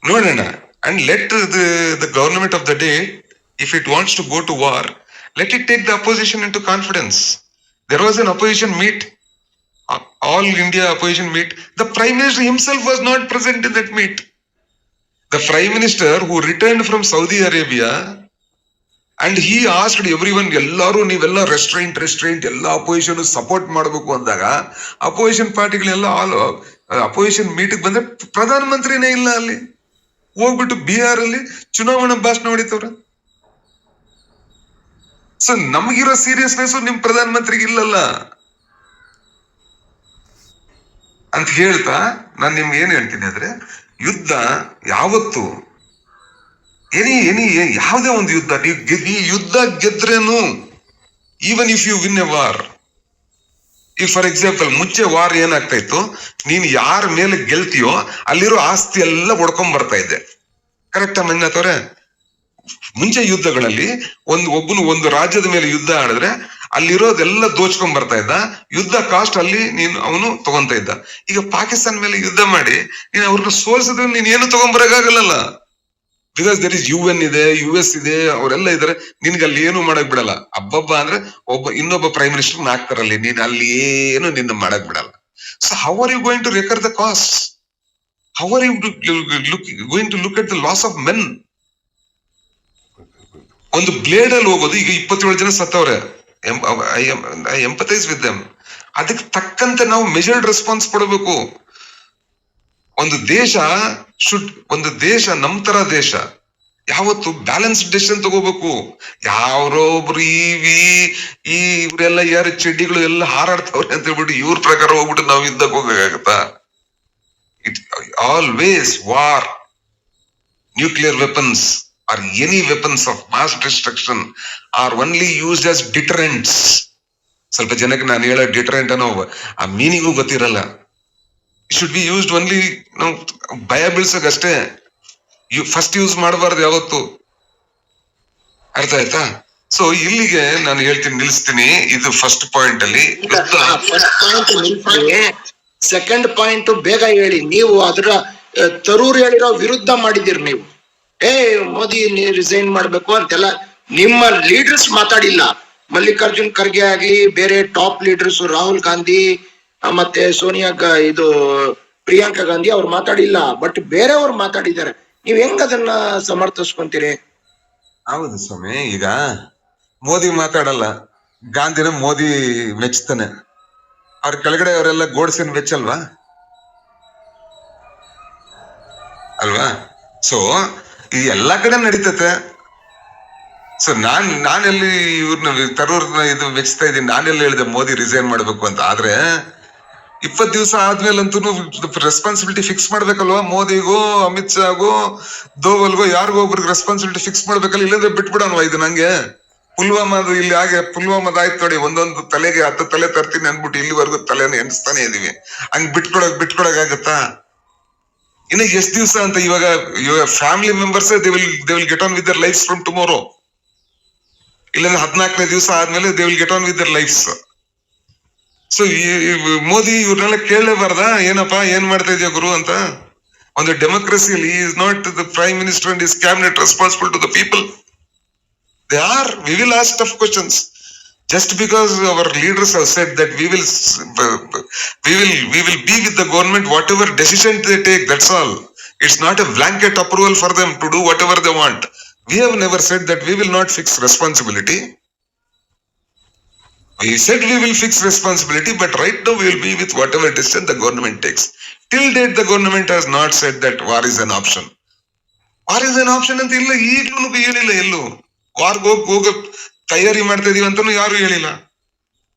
Speaker 1: ನೋಡೋಣ. And let the government of the day, if it wants to go to war, let it take the opposition into confidence. There was an opposition meet, all India opposition meet. The Prime Minister himself was not present in that meet. The Prime Minister who returned from Saudi Arabia, and he asked everyone, ellaru ನೀವೆಲ್ಲ restraint ಎಲ್ಲ opposition support ಮಾಡಬೇಕು ಅಂದಾಗ opposition ಪಾರ್ಟಿಗಳೆಲ್ಲ opposition ಮೀಟಿಗೆ ಬಂದ್ರೆ ಪ್ರಧಾನ ಮಂತ್ರಿನೇ ಇಲ್ಲ ಅಲ್ಲಿ. ಹೋಗ್ಬಿಟ್ಟು ಬಿಹಾರ್ ಅಲ್ಲಿ ಚುನಾವಣಾ ಭಾಷಣ ಹೊಡಿತವ್ರ. ಸೊ ನಮಗಿರೋ ಸೀರಿಯಸ್ನೆಸ್ ನಿಮ್ ಪ್ರಧಾನ ಮಂತ್ರಿಗೆ ಇಲ್ಲಲ್ಲ ಅಂತ ಹೇಳ್ತಾ ನಾನು ನಿಮ್ಗೆ ಏನ್ ಹೇಳ್ತೀನಿ ಅಂದ್ರೆ, ಯುದ್ಧ ಯಾವತ್ತು ಯಾವುದೇ ಒಂದು ಯುದ್ಧ ಈ ಯುದ್ಧ ಗೆದ್ರೇನು, even if you win a war, ಈಗ ಫಾರ್ ಎಕ್ಸಾಂಪಲ್ ಮುಂಚೆ ವಾರ್ ಏನಾಗ್ತಾ ಇತ್ತು, ನೀನ್ ಯಾರ ಮೇಲೆ ಗೆಲ್ತೀಯೋ ಅಲ್ಲಿರೋ ಆಸ್ತಿ ಎಲ್ಲ ಒಡ್ಕೊಂಡ್ ಬರ್ತಾ ಇದ್ದೆ. ಕರೆಕ್ಟಾ ಮಂಜುನಾಥ್ ಅವ್ರೆ? ಮುಂಚೆ ಯುದ್ಧಗಳಲ್ಲಿ ಒಬ್ಬನು ಒಂದು ರಾಜ್ಯದ ಮೇಲೆ ಯುದ್ಧ ಆಡಿದ್ರೆ ಅಲ್ಲಿರೋದೆಲ್ಲ ದೋಚ್ಕೊಂಡ್ ಬರ್ತಾ ಇದ್ದ, ಯುದ್ಧ ಕಾಸ್ಟ್ ಅಲ್ಲಿ ಅವನು ತಗೊಂತ ಇದ್ದ. ಈಗ ಪಾಕಿಸ್ತಾನ ಮೇಲೆ ಯುದ್ಧ ಮಾಡಿ ನೀನ್ ಅವ್ರನ್ನ ಸೋಲ್ಸಿದ್ರೆ ನೀನ್ ಏನು ತಗೊಂಡ್ಬರಕ್ಕಾಗಲ್ಲ. ಬಿಕಾಸ್ ದರ್ ಇಸ್ UN ಇದೆ, US ಇದೆ, ಅವರೆಲ್ಲ ಇದಾರೆ. ನಿನ್ಗೆ ಅಲ್ಲಿ ಏನು ಮಾಡಕ್ ಬಿಡಲ್ಲ. ಹಬ್ಬಬ್ಬ ಅಂದ್ರೆ ಇನ್ನೊಬ್ಬ ಪ್ರೈಮ್ ಮಿನಿಸ್ಟರ್ ಹಾಕ್ತಾರಲ್ಲಿ, ನೀನ್ ಅಲ್ಲಿ ಏನು ನಿನ್ನ ಮಾಡಕ್ ಬಿಡಲ್ಲ. So how are you going to recur the cost? How are you going to look at the loss of men? ಒಂದು ಬ್ಲೇಡ್ ಅಲ್ಲಿ ಹೋಗೋದು, ಈಗ 27 ಜನ ಸತ್ತವ್ರೆ, ಐ ಎಂಪಥೈಸ್ ವಿತ್ ದೆಮ್. ಅದಕ್ಕೆ ತಕ್ಕಂತೆ ನಾವು ಮೆಜರ್ಡ್ ರೆಸ್ಪಾನ್ಸ್ ಕೊಡಬೇಕು. ಒಂದು ದೇಶ ನಮ್ ತರ ದೇಶ ಯಾವತ್ತು ಬ್ಯಾಲೆನ್ಸ್ಡ್ ಡಿಸಿಷನ್ ತಗೋಬೇಕು. ಯಾರೋ ಒಬ್ರು ಇವರೆಲ್ಲ ಯಾರು ಚಡ್ಡಿಗಳು ಎಲ್ಲ ಹಾರಾಡ್ತವ್ರೆ ಅಂತ ಹೇಳ್ಬಿಟ್ಟು ಇವ್ರ ಪ್ರಕಾರ ಹೋಗ್ಬಿಟ್ಟು ನಾವು ಯುದ್ಧಕ್ಕೆ ಹೋಗಕ್ಕಾಗತ್ತಾ? It always war, nuclear weapons or any weapons of mass destruction are only used as deterrents. ಸ್ವಲ್ಪ ಜನಕ್ಕೆ ನಾನು ಹೇಳೋ ಡಿಟರೆಂಟ್ ಅನ್ನೋ ಆ ಮೀನಿಂಗು ಗೊತ್ತಿರಲ್ಲ. It should be used only ಭಯ ಬೀಳ್ಸೋಕಷ್ಟೇ. ಫಸ್ಟ್ ಯೂಸ್ ಮಾಡಬಾರ್ದು ಯಾವತ್ತು. ಅರ್ಥ ಆಯ್ತಾ? ಸೊ ಇಲ್ಲಿಗೆ ನಾನು ಹೇಳ್ತೀನಿ, ನಿಲ್ಲಿಸ್ತೀನಿ. ಇದು ಫಸ್ಟ್ ಪಾಯಿಂಟ್ ಅಲ್ಲಿ.
Speaker 4: ಸೆಕೆಂಡ್ ಪಾಯಿಂಟ್ ಬೇಗ ಹೇಳಿ. ನೀವು ಅದರ ತರೂರ್ ಹೇಳಿರೋ ವಿರುದ್ಧ ಮಾಡಿದಿರಿ ನೀವು. ಮೋದಿ ರಿಸೈನ್ ಮಾಡ್ಬೇಕು ಅಂತೆಲ್ಲ ನಿಮ್ಮ ಲೀಡರ್ಸ್ ಮಾತಾಡಿಲ್ಲ. ಮಲ್ಲಿಕಾರ್ಜುನ್ ಖರ್ಗೆ ಆಗ್ಲಿ, ಬೇರೆ ಟಾಪ್ ಲೀಡರ್ಸ್ ರಾಹುಲ್ ಗಾಂಧಿ ಮತ್ತೆ ಸೋನಿಯಾ ಪ್ರಿಯಾಂಕಾ ಗಾಂಧಿ ಅವ್ರು ಮಾತಾಡಿಲ್ಲ. ಬಟ್ ಬೇರೆಯವ್ರು ಮಾತಾಡಿದ್ದಾರೆ. ನೀವ್ ಹೆಂಗ್ ಅದನ್ನ ಸಮರ್ಥಿಸ್ಕೊಂತೀರಿ?
Speaker 1: ಹೌದು ಸ್ವಾಮಿ, ಈಗ ಮೋದಿ ಮಾತಾಡಲ್ಲ, ಗಾಂಧಿನ ಮೋದಿ ಮೆಚ್ತಾನೆ. ಅವ್ರ ಕೆಳಗಡೆ ಅವರೆಲ್ಲ ಗೋಡ್ಸಿನ ಮೆಚ್ಚಲ್ವಾ? ಅಲ್ವಾ? ಸೊ ಈ ಎಲ್ಲಾ ಕಡೆ ನಡೀತತೆ. ಸೊ ನಾನೆಲ್ಲಿ ಇವ್ರನ್ನ ತರೂರ್ನ ಇದು ಮೆಚ್ತಾ ಇದ್ದೀನಿ. ನಾನೆಲ್ಲ ಹೇಳಿದೆ ಮೋದಿ ರಿಸೈನ್ ಮಾಡ್ಬೇಕು ಅಂತ. ಆದ್ರೆ 20 ದಿವಸ ಆದ್ಮೇಲಂತೂ ರೆಸ್ಪಾನ್ಸಿಬಿಲಿಟಿ ಫಿಕ್ಸ್ ಮಾಡ್ಬೇಕಲ್ವಾ? ಮೋದಿಗೂ, ಅಮಿತ್ ಶಾಗೂ, ದೋವಲ್ಗೂ ಯಾರಿಗೋ ಒಬ್ರಿಗೆ ರೆಸ್ಪಾನ್ಸಿಬಿಲಿಟಿ ಫಿಕ್ಸ್ ಮಾಡ್ಬೇಕಲ್ಲ. ಇಲ್ಲಂದ್ರೆ ಬಿಟ್ಬಿಡೋಣ ಇದು. ನಂಗೆ ಪುಲ್ವಾಮಾದು ಇಲ್ಲಿ ಹಾಗೆ ಪುಲ್ವಾಮಾದ ಆಯ್ತು ನೋಡಿ, ಒಂದೊಂದು ತಲೆಗೆ 10 ತಲೆ ತರ್ತೀನಿ ಅನ್ಬಿಟ್ಟು ಇಲ್ಲಿವರೆಗೂ ತಲೆನ ಎಣಿಸ್ತಾನೆ ಇದೀವಿ. ಹಂಗ್ ಬಿಟ್ಕೊಡಕ್ ಆಗತ್ತಾ? ಇನ್ನು ಎಷ್ಟ್ ದಿವಸ ಅಂತ? ಇವಾಗ family members they will get on with their lives from tomorrow. ಇಲ್ಲಾಂದ್ರೆ 14ನೇ ದಿವಸ ಆದ್ಮೇಲೆ they will get on with their lives. So Modi ಇವ್ರನ್ನೆಲ್ಲ ಕೇಳಲೇಬಾರ್ದಾ? ಏನಪ್ಪಾ ಏನ್ ಮಾಡ್ತಾ ಇದೆಯಾ ಗುರು ಅಂತ? ಒಂದು ಡೆಮೋಕ್ರಸಿಯಲ್ಲಿ is not the prime minister and his cabinet responsible to the people. They are. We will ask tough questions. Just because our leaders have said that we will be with the government whatever decision they take, that's all. It's not a blanket approval for them to do whatever they want. We have never said that we will not fix responsibility. We said we will fix responsibility, but right now we will be with whatever decision the government takes. Till date the government has not said that war is an option. War is an option ಅಂತ ಇಲ್ಲ, ಈಗಲೂ ಹೇಳಿಲ್ಲ. ಎಲ್ಲೂ ವಾರ್ಗೆ ಹೋಗ ತಯಾರಿ ಮಾಡ್ತಾ ಇದೀವಿ ಅಂತಾನು ಯಾರು ಹೇಳಿಲ್ಲ.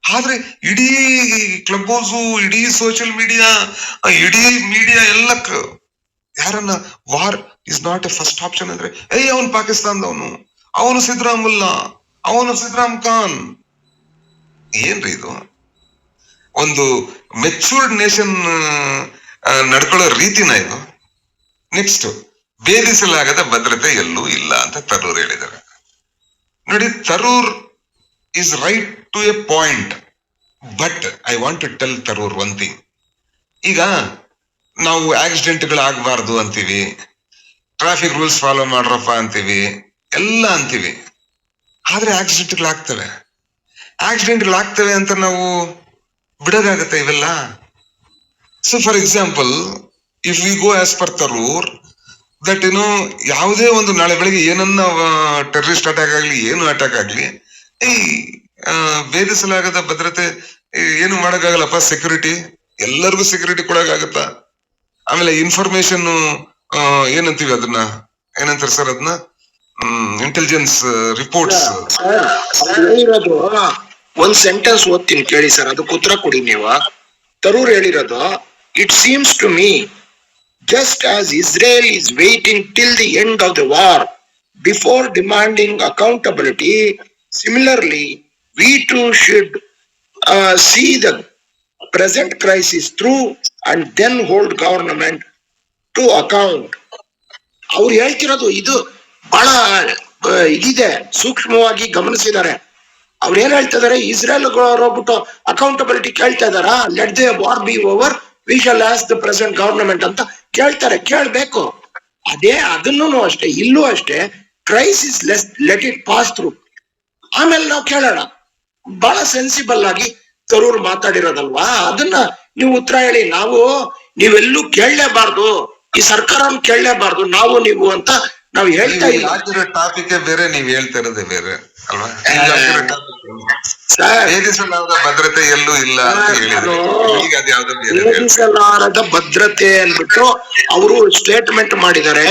Speaker 1: ಆದ್ರೆ ಇಡೀ ಕ್ಲಬ್ ಹೌಸು, ಇಡೀ ಸೋಷಿಯಲ್ ಮೀಡಿಯಾ, ಇಡೀ ಮೀಡಿಯಾ ಎಲ್ಲ ಯಾರನ್ನ war is not A first option ಅಂದ್ರೆ, ಅವನು ಪಾಕಿಸ್ತಾನದವನು, ಅವನು ಸಿದ್ದರಾಮುಲ್ಲಾ, ಅವನು ಸಿದ್ದರಾಮ್ ಖಾನ್. ಏನ್ರಿ ಇದು? ಒಂದು ಮೆಚೂರ್ಡ್ ನೇಷನ್ ನಡ್ಕೊಳ್ಳೋ ರೀತಿನ ಇದು? ನೆಕ್ಸ್ಟ್, ಭೇದಿಸಲಾಗದ ಭದ್ರತೆ ಎಲ್ಲೂ ಇಲ್ಲ ಅಂತ ತರೂರ್ ಹೇಳಿದ್ದಾರೆ. ನೋಡಿ, Tharoor is right to a point. But I want to tell Tharoor one thing. ಈಗ ನಾವು ಆಕ್ಸಿಡೆಂಟ್ಗಳಾಗಬಾರ್ದು ಅಂತೀವಿ, ಟ್ರಾಫಿಕ್ ರೂಲ್ಸ್ ಫಾಲೋ ಮಾಡ್ರಪ್ಪ ಅಂತೀವಿ, ಎಲ್ಲ ಅಂತೀವಿ. ಆದ್ರೆ ಆಕ್ಸಿಡೆಂಟ್ಗಳಾಗ್ತವೆ. ಆಕ್ಸಿಡೆಂಟ್ಗಳಾಗ್ತವೆ ಅಂತ ನಾವು ಬಿಡೋದಾಗತ್ತೆ ಇವೆಲ್ಲ? So for example, if we go as per Tharoor that ಯಾವುದೇ ಒಂದು ನಾಳೆ ಬೆಳಿಗ್ಗೆ ಏನನ್ನ ಟೆರರಿಸ್ಟ್ ಅಟ್ಯಾಕ್ ಆಗ್ಲಿ, ಏನು ಅಟ್ಯಾಕ್ ಆಗ್ಲಿ, ಭೇದಿಸಲಾಗದ ಭದ್ರತೆ ಏನು ಮಾಡಕ್ಕಾಗಲ್ಲಪ್ಪ. ಸೆಕ್ಯೂರಿಟಿ ಎಲ್ಲರಿಗೂ ಸೆಕ್ಯೂರಿಟಿ ಕೊಡಕ್ಕಾಗತ್ತಾ? ಆಮೇಲೆ ಇನ್ಫಾರ್ಮೇಶನ್ ಏನಂತೀವಿ ಅದನ್ನ, ಏನಂತಾರೆ ಸರ್ ಅದನ್ನ, ಇಂಟೆಲಿಜೆನ್ಸ್ ರಿಪೋರ್ಟ್ಸ್.
Speaker 4: ಹೇಳಿರೋದು ಒಂದ್ ಸೆಂಟೆನ್ಸ್ ಓದ್ತೀನಿ ಕೇಳಿ ಸರ್, ಅದಕ್ಕೆ ಉತ್ತರ ಕೊಡಿ ನೀವು. ತರೂರ್ ಹೇಳಿರೋದು, it seems to me just as Israel is waiting till the end of the war before demanding accountability, similarly we too should see the present crisis through and then hold government to account. ಅವ್ರು ಹೇಳ್ತಿರೋದು ಇದು ಬಹಳ ಇದಿದೆ, ಸೂಕ್ಷ್ಮವಾಗಿ ಗಮನಿಸಿದ್ದಾರೆ. ಅವ್ರು ಏನ್ ಹೇಳ್ತಾ ಇದಾರೆ, ಇಸ್ರೇಲ್ ಹೋಗ್ಬಿಟ್ಟು ಅಕೌಂಟಬಿಲಿಟಿ ಕೇಳ್ತಾ ಇದಾರ, let the war B over, we shall as the present government ಅಂತ ಕೇಳ್ತಾರೆ. ಕೇಳ್ಬೇಕು. ಅದೇ ಅದನ್ನು ಅಷ್ಟೇ, ಇಲ್ಲೂ ಅಷ್ಟೇ, crisis let it pass through, ಆಮೇಲೆ ನಾವು ಕೇಳೋಣ. ಬಹಳ ಸೆನ್ಸಿಬಲ್ ಆಗಿ ತರೂರ್ ಮಾತಾಡಿರೋದಲ್ವಾ, ಅದನ್ನ ನೀವು ಉತ್ತರ ಹೇಳಿ. ನೀವೆಲ್ಲೂ ಕೇಳಲೇಬಾರ್ದು, ಈ ಸರ್ಕಾರವನ್ನು ಕೇಳಲೇಬಾರ್ದು, ನಾವು ನೀವು ಅಂತ ನಾವು ಹೇಳ್ತಾ ಇಲ್ಲ.
Speaker 1: ಟಾಪಿಕ್ ಬೇರೆ, ನೀವ್ ಹೇಳ್ತಾ ಇರೋದೇ ಬೇರೆ ಅಲ್ವಾ? ಭದ್ರತೆ ಎಲ್ಲೂ ಇಲ್ಲ ಅಂತ ಹೇಳಿದ್ರು. ಈಗ ಅದ್ಯಾವ್ದೋ
Speaker 4: ವೇದಿಸಲಾರದ ಭದ್ರತೆ ಅನ್ಬಿಟ್ಟು ಅವರು ಸ್ಟೇಟ್ಮೆಂಟ್ ಮಾಡಿದ್ದಾರೆ.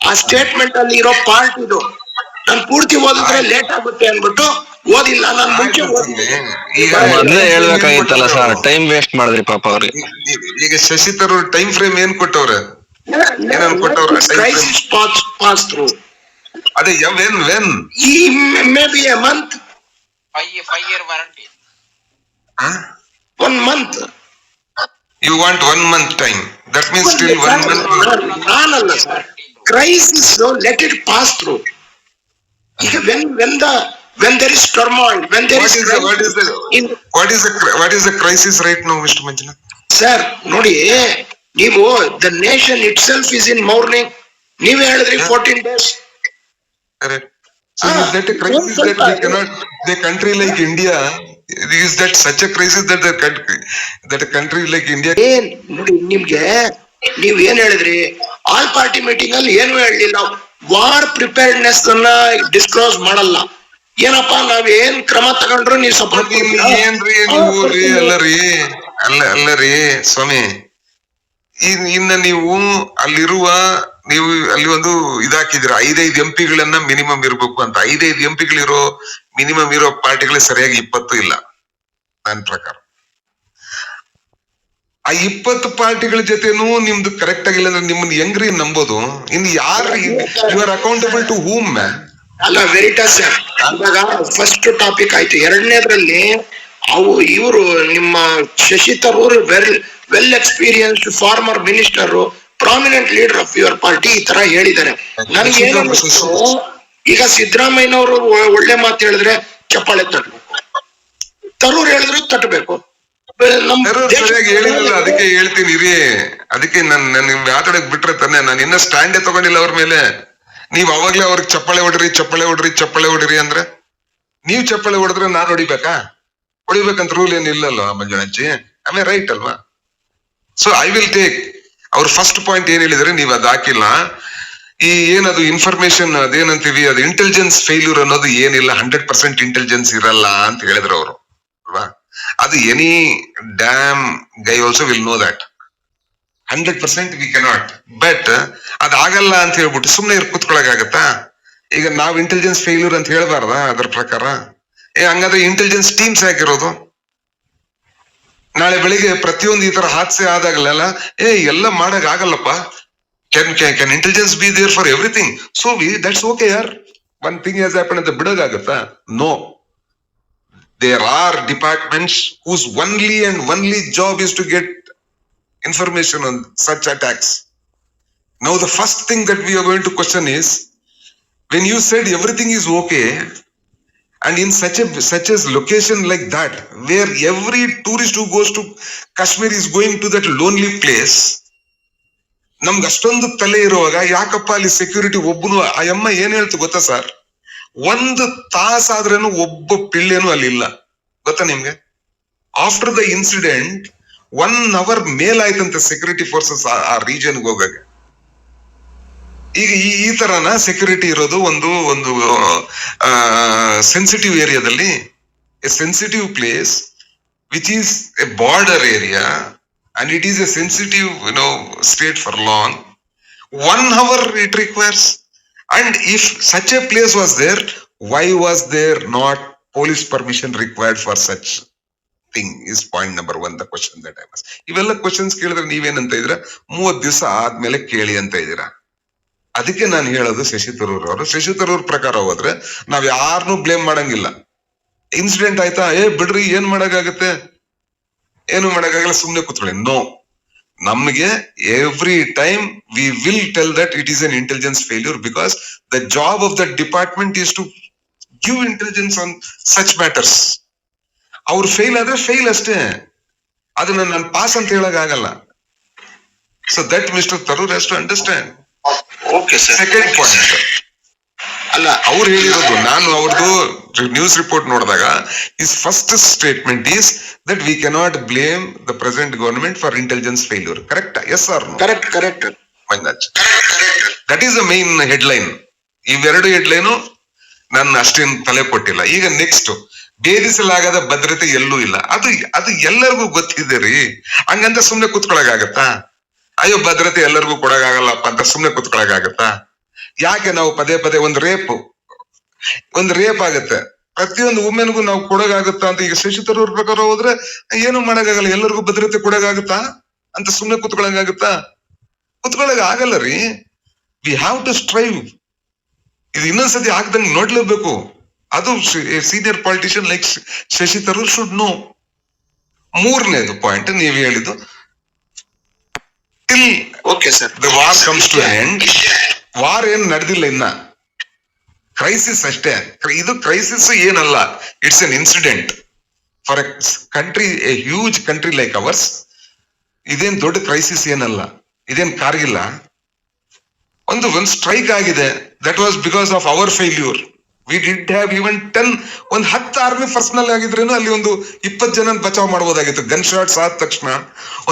Speaker 4: ಆ ಸ್ಟೇಟ್ಮೆಂಟ್ ಅಲ್ಲಿ ಇರೋ ಪಾರ್ಟ್ ಇದು. ನಾನು ಪೂರ್ತಿ ಓದಿದ್ರೆ ಲೇಟ್ ಆಗುತ್ತೆ ಅನ್ಬಿಟ್ಟು ಓದಿಲ್ಲ. ನಾನು ಮುಂಚೆ
Speaker 3: ಮೊದ್ಲೇ ಹೇಳ್ಬೇಕಾಗಿತ್ತಲ್ಲ ಸರ್, ಟೈಮ್ ವೇಸ್ಟ್ ಮಾಡಿದ್ರಿ ಪಾಪ ಅವ್ರಿಗೆ.
Speaker 1: ಈಗ ಶಶಿ ತರೂರ್ ಟೈಮ್ ಫ್ರೇಮ್ ಏನ್ ಕೊಟ್ಟವ್ರೆ?
Speaker 4: ಕ್ರೈಸಿಸ್ ಪಾಸ್ ಥ್ರೂ,
Speaker 1: ಅದೇ when
Speaker 4: may be A month,
Speaker 6: 5 year warranty.
Speaker 4: 1 month.
Speaker 1: You want 1 month time? That means still 1 month.
Speaker 4: ನಾನಲ್ಲ sir, crisis let it pass through. ಈಗ when there is turmoil, when there
Speaker 1: what is the crisis right now, Mr. Manjunath?
Speaker 4: Sir ನೋಡಿ, ನೀವು the nation it self is in ಮೌರ್ನಿಂಗ್. ನೀವೇ ಹೇಳಿದ್ರಿ 14 days.
Speaker 1: Correct. So is that a crisis that we cannot, the country like India, is that such a crisis that a country like India?
Speaker 4: ನೋಡಿ, ನಿಮ್ಗೆ ನೀವ್ ಏನ್ ಹೇಳಿದ್ರಿ, all party meeting ಅಲ್ಲಿ ಏನು ಹೇಳಲಿಲ್ಲ, ವಾರ್ ಪ್ರಿಪೇರ್ಡ್ನೆಸ್ ಅನ್ನ ಡಿಸ್ಕ್ಲೋಸ್ ಮಾಡಲ್ಲ. ಏನಪ್ಪಾ ನಾವ್ ಏನ್ ಕ್ರಮ ತಗೊಂಡ್ರು ನೀವು ಸಪೋರ್ಟ್
Speaker 1: ಏನ್ರಿ ನೀವು ಅಲ್ಲರಿ ಸ್ವಾಮಿ. ಇನ್ನ ನೀವು ಅಲ್ಲಿ ಒಂದು ಇದಾಕಿದಿರ, 5 MP ಮಿನಿಮಮ್ ಇರ್ಬೇಕು ಅಂತ. 5 MP ಮಿನಿಮಮ್ ಇರೋ ಪಾರ್ಟಿಗಳೇ ಸರಿಯಾಗಿ 20 ಇಲ್ಲ ನನ್ನ ಪ್ರಕಾರ. ಆ 20 ಪಾರ್ಟಿಗಳ ಜೊತೆನೂ ನಿಮ್ದು ಕರೆಕ್ಟ್ ಆಗಿಲ್ಲ ಅಂದ್ರೆ ನಿಮ್ಮನ್ನ ಹೆಂಗ್ರಿ ನಂಬೋದು? ಇನ್ನು ಯಾರು you are accountable to whom man?
Speaker 4: ಅಲ್ಲ, ವೆರಿಟಾಸ್ ಇವಾಗ ಫಸ್ಟ್ ಟಾಪಿಕ್ ಆಯ್ತು. ಎರಡನೇದ್ರಲ್ಲಿ ಇವರು ನಿಮ್ಮ Shashi Tharoor well experienced former minister, prominent leader of your party ಈ ತರ ಹೇಳಿದ್ದಾರೆ. ನನ್ಗೆ ಏನಿಸ್ತು, ಈಗ ಸಿದ್ದರಾಮಯ್ಯನವರು ಒಳ್ಳೆ ಮಾತು ಹೇಳಿದ್ರೆ ಚಪ್ಪಾಳೆ ತಟ್ಟಬೇಕು, ತರೂರ್ ಹೇಳಿದ್ರು ತಟ್ಟಬೇಕು.
Speaker 1: ಸರಿಯಾಗಿ ಹೇಳಿಲ್ಲ, ಅದಕ್ಕೆ ಹೇಳ್ತೀನಿ ಇರಿ. ಅದಕ್ಕೆ ನನ್ ಮಾತಾಡಕ್ ಬಿಟ್ರೆ ತಾನೆ, ನಾನು ಇನ್ನ ಸ್ಟ್ಯಾಂಡೇ ತಗೊಂಡಿಲ್ಲ ಅವ್ರ ಮೇಲೆ. ನೀವ್ ಅವಾಗ್ಲೇ ಅವ್ರಿಗೆ ಚಪ್ಪಾಳೆ ಹೊಡಿರಿ ಅಂದ್ರೆ, ನೀವ್ ಚಪ್ಪಾಳೆ ಹೊಡೆದ್ರೆ ನಾನ್ ಹೊಡಿಬೇಕಂತ ರೂಲ್ ಏನ್ ಇಲ್ಲಲ್ವಾ ಮಂಜುನಾಥ್ಜಿ? ಆಮೇಲೆ ರೈಟ್ ಅಲ್ವಾ? ಸೊ ಐ ವಿಲ್ ಟೇಕ್ ಅವ್ರ ಫಸ್ಟ್ ಪಾಯಿಂಟ್ ಏನ್ ಹೇಳಿದ್ರೆ, ನೀವ್ ಅದ್ ಹಾಕಿಲ್ಲ. ಈ ಏನದು ಇನ್ಫಾರ್ಮೇಶನ್ ಅದೇನಂತೀವಿ, ಅದು ಇಂಟೆಲಿಜೆನ್ಸ್ ಫೇಲ್ಯೂರ್ ಅನ್ನೋದು ಏನಿಲ್ಲ, 100% ಇಂಟೆಲಿಜೆನ್ಸ್ ಇರಲ್ಲ ಅಂತ ಹೇಳಿದ್ರು ಅವರು ಅಲ್ವಾ? ಅದು any damn guy also will know that 100% we cannot. But ಅದಾಗಲ್ಲ ಅಂತ ಹೇಳ್ಬಿಟ್ಟು ಸುಮ್ನೆ ಕೂತ್ಕೊಳಕಾಗತ್ತಾ? ಈಗ ನಾವ್ ಇಂಟೆಲಿಜೆನ್ಸ್ ಫೇಲ್ಯೂರ್ ಅಂತ ಹೇಳ್ಬಾರ್ದ ಅದ್ರ ಪ್ರಕಾರ? ಹಂಗಾದ್ರೆ ಇಂಟೆಲಿಜೆನ್ಸ್ ಟೀಮ್ಸ್ ಹಾಕಿರೋದು. ನಾಳೆ ಬೆಳಿಗ್ಗೆ ಪ್ರತಿಯೊಂದು ಈ ತರ ಹಾಸ್ಯ ಆದಾಗಲೆಲ್ಲ ಎಲ್ಲ ಮಾಡಕ್ ಆಗಲ್ಲಪ್ಪ. Can intelligence be there for everything? So that's okay ಯಾರ್, ಒನ್ ಥಿಂಗ್ ಹ್ಯಾಸ್ ಹ್ಯಾಪನ್ ಅಂತ ಬಿಡೋದಾಗತ್ತಾ? No. There are departments whose only job is to get information on such attacks. Now the first thing that we are going to question is, when you said everything is okay And in such a location like that, where every tourist who goes to Kashmir is going to that lonely place, ನಮ್ಗೆ ಅಷ್ಟೊಂದು ತಲೆ ಇರುವಾಗ ಯಾಕಪ್ಪ ಅಲ್ಲಿ security ಒಬ್ಬನು, ಆ ಅಮ್ಮ ಏನ್ ಹೇಳ್ತು ಗೊತ್ತಾ ಸರ್, 1 ತಾಸಾದ್ರೇನು ಒಬ್ಬ ಪಿಳ್ಳೆನೂ ಅಲ್ಲಿ ಇಲ್ಲ, ಗೊತ್ತಾ ನಿಮ್ಗೆ? ಆಫ್ಟರ್ ದ ಇನ್ಸಿಡೆಂಟ್ 1 hour ಮೇಲಾಯ್ತಂತೆ ಸೆಕ್ಯೂರಿಟಿ ಫೋರ್ಸಸ್ ಆ ರೀಜನ್ಗೆ ಹೋಗಾಗ. ಈಗ ಈ ತರನ ಸೆಕ್ಯೂರಿಟಿ ಇರೋದು ಒಂದು ಸೆನ್ಸಿಟಿವ್ ಏರಿಯಾದಲ್ಲಿ, A sensitive place which is A border area and it is a sensitive state for long. 1 hour it requires. And if such a place was there, why was there not police permission required for such thing is point number 1, the question that I ask. ಇವೆಲ್ಲ questions ಕೇಳಿದ್ರೆ ನೀವೇನಂತ ಇದ್ದೀರಾ, 30 ದಿವಸ ಆದ್ಮೇಲೆ ಕೇಳಿ ಅಂತ ಇದ್ದೀರಾ. ಅದಕ್ಕೆ ನಾನು ಹೇಳೋದು ಶಶಿ ತರೂರ್ ಪ್ರಕಾರ ಹೋದ್ರೆ ನಾವ್ ಯಾರನ್ನೂ ಬ್ಲೇಮ್ ಮಾಡಂಗಿಲ್ಲ. ಇನ್ಸಿಡೆಂಟ್ ಆಯ್ತಾ, ಬಿಡ್ರಿ ಏನ್ ಮಾಡಕ್ಕಾಗತ್ತೆ, ಏನು ಮಾಡಕ್ಕಾಗಲ್ಲ, ಸುಮ್ನೆ ಕೂತ್ಕೊಳ್ಳಿ. ನೋ, ನಮ್ಗೆ every time we will tell that it is an intelligence failure, because the job of the department is to give intelligence on such matters. ಅವ್ರು ಫೇಲ್ ಆದ್ರೆ ಫೇಲ್ ಅಷ್ಟೇ, ಅದನ್ನ ನಾನು ಪಾಸ್ ಅಂತ ಹೇಳಕ್ ಆಗಲ್ಲ. So that mister Tharoor has to understand.
Speaker 4: Okay sir.
Speaker 1: Second point,
Speaker 4: ಅಲ್ಲ
Speaker 1: ಅವ್ರು ಹೇಳಿರೋದು, ನಾನು ಅವ್ರದ್ದು ನ್ಯೂಸ್ ರಿಪೋರ್ಟ್ ನೋಡಿದಾಗ is first statement is that we cannot blame the present government for intelligence failure. Correct? Yes or no?
Speaker 4: Correct.
Speaker 1: That is the main headline. ಇವೆರಡು headline ನಾನು ಅಷ್ಟೇನು ತಲೆ ಕೊಟ್ಟಿಲ್ಲ. ಈಗ ನೆಕ್ಸ್ಟ್, ಭೇದಿಸಲಾಗದ ಭದ್ರತೆ ಎಲ್ಲೂ ಇಲ್ಲ. ಅದು ಎಲ್ಲರಿಗೂ ಗೊತ್ತಿದೆ ರೀ. ಹಂಗಂತ ಸುಮ್ನೆ ಕುತ್ಕೊಳಕಾಗತ್ತಾ? ಅಯ್ಯೋ ಭದ್ರತೆ ಎಲ್ಲರಿಗೂ ಕೊಡಕ್ಕಾಗಲ್ಲಪ್ಪ ಅಂತ ಸುಮ್ನೆ ಕುತ್ಕೊಳಕಾಗತ್ತಾ? ಯಾಕೆ ನಾವು ಪದೇ ಒಂದು ರೇಪ್ ಆಗತ್ತೆ, ಪ್ರತಿಯೊಂದು ವುಮೆನ್ಗೂ ನಾವು ಕೊಡೋಕಾಗುತ್ತಾ ಅಂತ ಈಗ ಶಶಿ ತರೂರ್ ಪ್ರಕಾರ ಹೋದ್ರೆ ಏನು ಮಾಡಕ್ಕಾಗಲ್ಲ, ಎಲ್ಲರಿಗೂ ಭದ್ರತೆ ಕೊಡೋಕಾಗುತ್ತಾ ಅಂತ ಸುಮ್ನೆ ಕುತ್ಕೊಳಕಾಗುತ್ತಾ? ಕುತ್ಕೊಳಕ್ ಆಗಲ್ಲ ರೀ. We have to strive. ಇದು ಇನ್ನೊಂದ್ಸತಿ ಆಗ್ದಂಗೆ ನೋಡ್ಲೇಬೇಕು. ಅದು senior politician like Shashi Tharoor should know. 3ನೇದು ಪಾಯಿಂಟ್ ನೀವು ಹೇಳಿದ್ದು, till
Speaker 4: okay sir
Speaker 1: the war comes to end. War ಏನ್ ನಡೆದಿಲ್ಲ ಇನ್ನ, ಕ್ರೈಸಿಸ್ ಅಷ್ಟೇ. ಇದು ಕ್ರೈಸಿಸ್ ಏನಲ್ಲ, it's an incident for a country, a huge country like ours. ಇದೇನ್ ದೊಡ್ಡ ಕ್ರೈಸಿಸ್ ಏನಲ್ಲ, ಇದೇನ್ ಕಾರ್ಗಿಲ್ಲ. ಒಂದು ಸ್ಟ್ರೈಕ್ ಆಗಿದೆ, that was because of our failure. We did have even 10 army personal ಆಗಿದ್ರೇನು ಅಲ್ಲಿ 20 ಜನ ಬಚಾವ್ ಮಾಡ್ಬೋದಾಗಿತ್ತು. ಗನ್ ಶಾಟ್ಸ್ ಆದ ತಕ್ಷಣ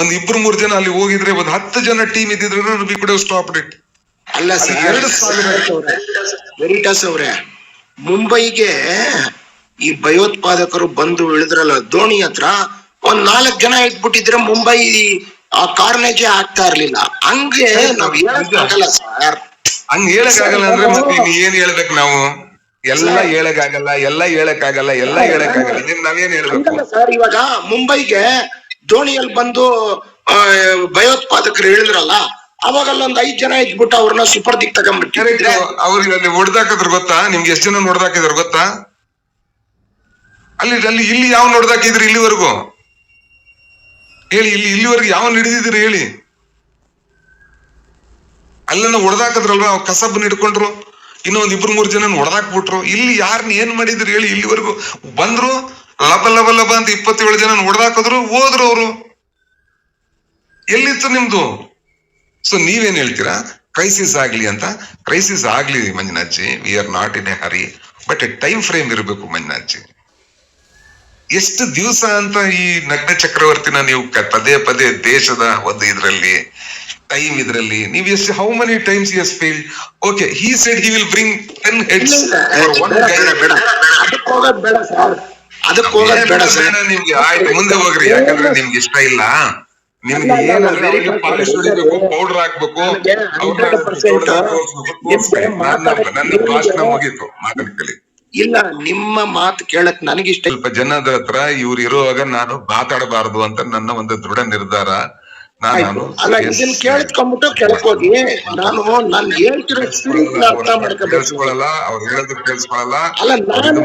Speaker 1: 2-3 ಜನ ಅಲ್ಲಿ ಹೋಗಿದ್ರೆ 10 ಜನ ಟೀಮ್ ಇದ್ದಿದ್ರು we could have stopped it.
Speaker 4: ಅಲ್ಲ ಸರ್, 2000 ವೆರಿಟಾಸ್ ಅವ್ರೆ, ಮುಂಬೈಗೆ ಈ ಭಯೋತ್ಪಾದಕರು ಬಂದು ಇಳಿದ್ರಲ್ಲ ದೋಣಿ ಹತ್ರ, 4 ಜನ ಇಟ್ಬಿಟ್ಟಿದ್ರೆ ಮುಂಬೈ ಆ ಕಾರ್ನೇಜೆ ಆಗ್ತಾ ಇರ್ಲಿಲ್ಲ. ಹಂಗೆ ನಾವ್ ಹೇಳಕ್ಕಾಗಲ್ಲ ಸರ್.
Speaker 1: ಹಂಗ ಹೇಳಕ್ಕಾಗಲ್ಲ ಅಂದ್ರೆ ಮತ್ತೆ ಏನ್ ಹೇಳ್ಬೇಕು ನಾವು? ಎಲ್ಲ ಹೇಳಕ್ಕಾಗಲ್ಲ. ನಾವೇನ್ ಹೇಳ್ಬೇಕು
Speaker 4: ಸರ್? ಇವಾಗ ಮುಂಬೈಗೆ ದೋಣಿಯಲ್ಲಿ ಬಂದು ಭಯೋತ್ಪಾದಕರು ಇಳಿದ್ರಲ್ಲ, ಅವಾಗಲ್ಲ 5 ಜನ ಇದ್ಬಿಟ್ಟು ಅವ್ರನ್ನ ಸುಪರ್ದಿಗ್ ತಗೊಂಡ್ಬಿಟ್ಟಿದ್ರೆ
Speaker 1: ಅವ್ರಿಗೆ ಅಲ್ಲಿ ಹೊಡೆದಾಕಿದ್ರು ಗೊತ್ತಾ? ನಿಮ್ಗೆ ಎಷ್ಟು ಜನ ಹೊಡೆದಾಕಿದ್ರು ಗೊತ್ತಾ? ಅಲ್ಲಿ ಇಲ್ಲಿ ಯಾವ ಹೊಡೆದಾಕಿದ್ರಿ ಇಲ್ಲಿವರೆಗೂ ಹೇಳಿ? ಇಲ್ಲಿವರೆಗೂ ಯಾವ ಹಿಡಿದಿದ್ರಿ ಹೇಳಿ? ಅಲ್ಲನ್ನ ಹೊಡೆದಾಕದ್ರಲ್ವ, ಕಸಬ್ ಹಿಡ್ಕೊಂಡ್ರು, ಇನ್ನೂ 2-3 ಜನ ಹೊಡೆದಾಕ್ಬಿಟ್ರು. ಇಲ್ಲಿ ಯಾರನ್ನ ಏನ್ ಮಾಡಿದ್ರಿ ಹೇಳಿ? ಇಲ್ಲಿವರೆಗೂ ಬಂದ್ರು, ಲಬ ಅಂತ 27 ಜನ ಹೊಡೆದಾಕಿದ್ರು, ಹೋದ್ರು ಅವರು. ಎಲ್ಲಿತ್ತು ನಿಮ್ದು? ಸೊ ನೀವೇನ್ ಹೇಳ್ತೀರಾ? ಕ್ರೈಸಿಸ್ ಆಗ್ಲಿ ಅಂತ. ಕ್ರೈಸಿಸ್ ಆಗ್ಲಿ Manjunathji, we are not in a hurry, but a time frame ಇರಬೇಕು ಮಂಜುನಾಥ್ಜಿ. ಎಷ್ಟು ದಿವಸ ಅಂತ ಈ ನಗ್ನ ಚಕ್ರವರ್ತಿನ ನೀವು ಪದೇ ದೇಶದ ಇದ್ರಲ್ಲಿ ನೀವು ಎಷ್ಟು, how many times he has failed? Okay, he said he will bring 10 heads for one guy.
Speaker 4: ಅದಕ್ಕೆ ಹೋಗೋದ್ ಬೇಡ ಸರ್.
Speaker 1: ನಿಮ್ಗೆ ಆಯ್ತು, ಮುಂದೆ ಹೋಗ್ರಿ. ಯಾಕಂದ್ರೆ ನಿಮ್ಗೆ ಇಷ್ಟ ಇಲ್ಲ. ನಿಮ್ಗೆ ಏನಂದ್ರೆ ಪಾಲಿಶ್ ಹೊಡಿಬೇಕು, ಪೌಡರ್ ಹಾಕ್ಬೇಕು, ನನ್ನ ಭಾಷಣ ಮುಗೀತು, ಮಾತಾಡ್ಕೊಳ್ಳಿ.
Speaker 4: ಇಲ್ಲ, ನಿಮ್ಮ ಮಾತು ಕೇಳಕ್ ನನಗಿಷ್ಟ.
Speaker 1: ಸ್ವಲ್ಪ ಜನದ ಹತ್ರ ಇವ್ರು ಇರುವಾಗ ನಾನು ಮಾತಾಡಬಾರದು ಅಂತ ನನ್ನ ಒಂದು ದೃಢ ನಿರ್ಧಾರ.
Speaker 4: ಅಲ್ಲ, ಇದನ್ನ ಕೇಳಿದ್ಕೊಂಡ್ಬಿಟ್ಟು ಕೆಳಕೋಗಿ ನಾನು ಹೇಳ್ತಿರೋ ಅರ್ಥ ಮಾಡ್ಕೋಬೇಕು.
Speaker 1: ಕೇಳಿಸ್ಕೊಳ್ಳಲ್ಲ, ಅವ್ರು ಹೇಳೋದು ಕೇಳಿಸ್ಕೊಳ್ಳಲ್ಲ,
Speaker 4: ಅಲ್ಲ, ನಾನು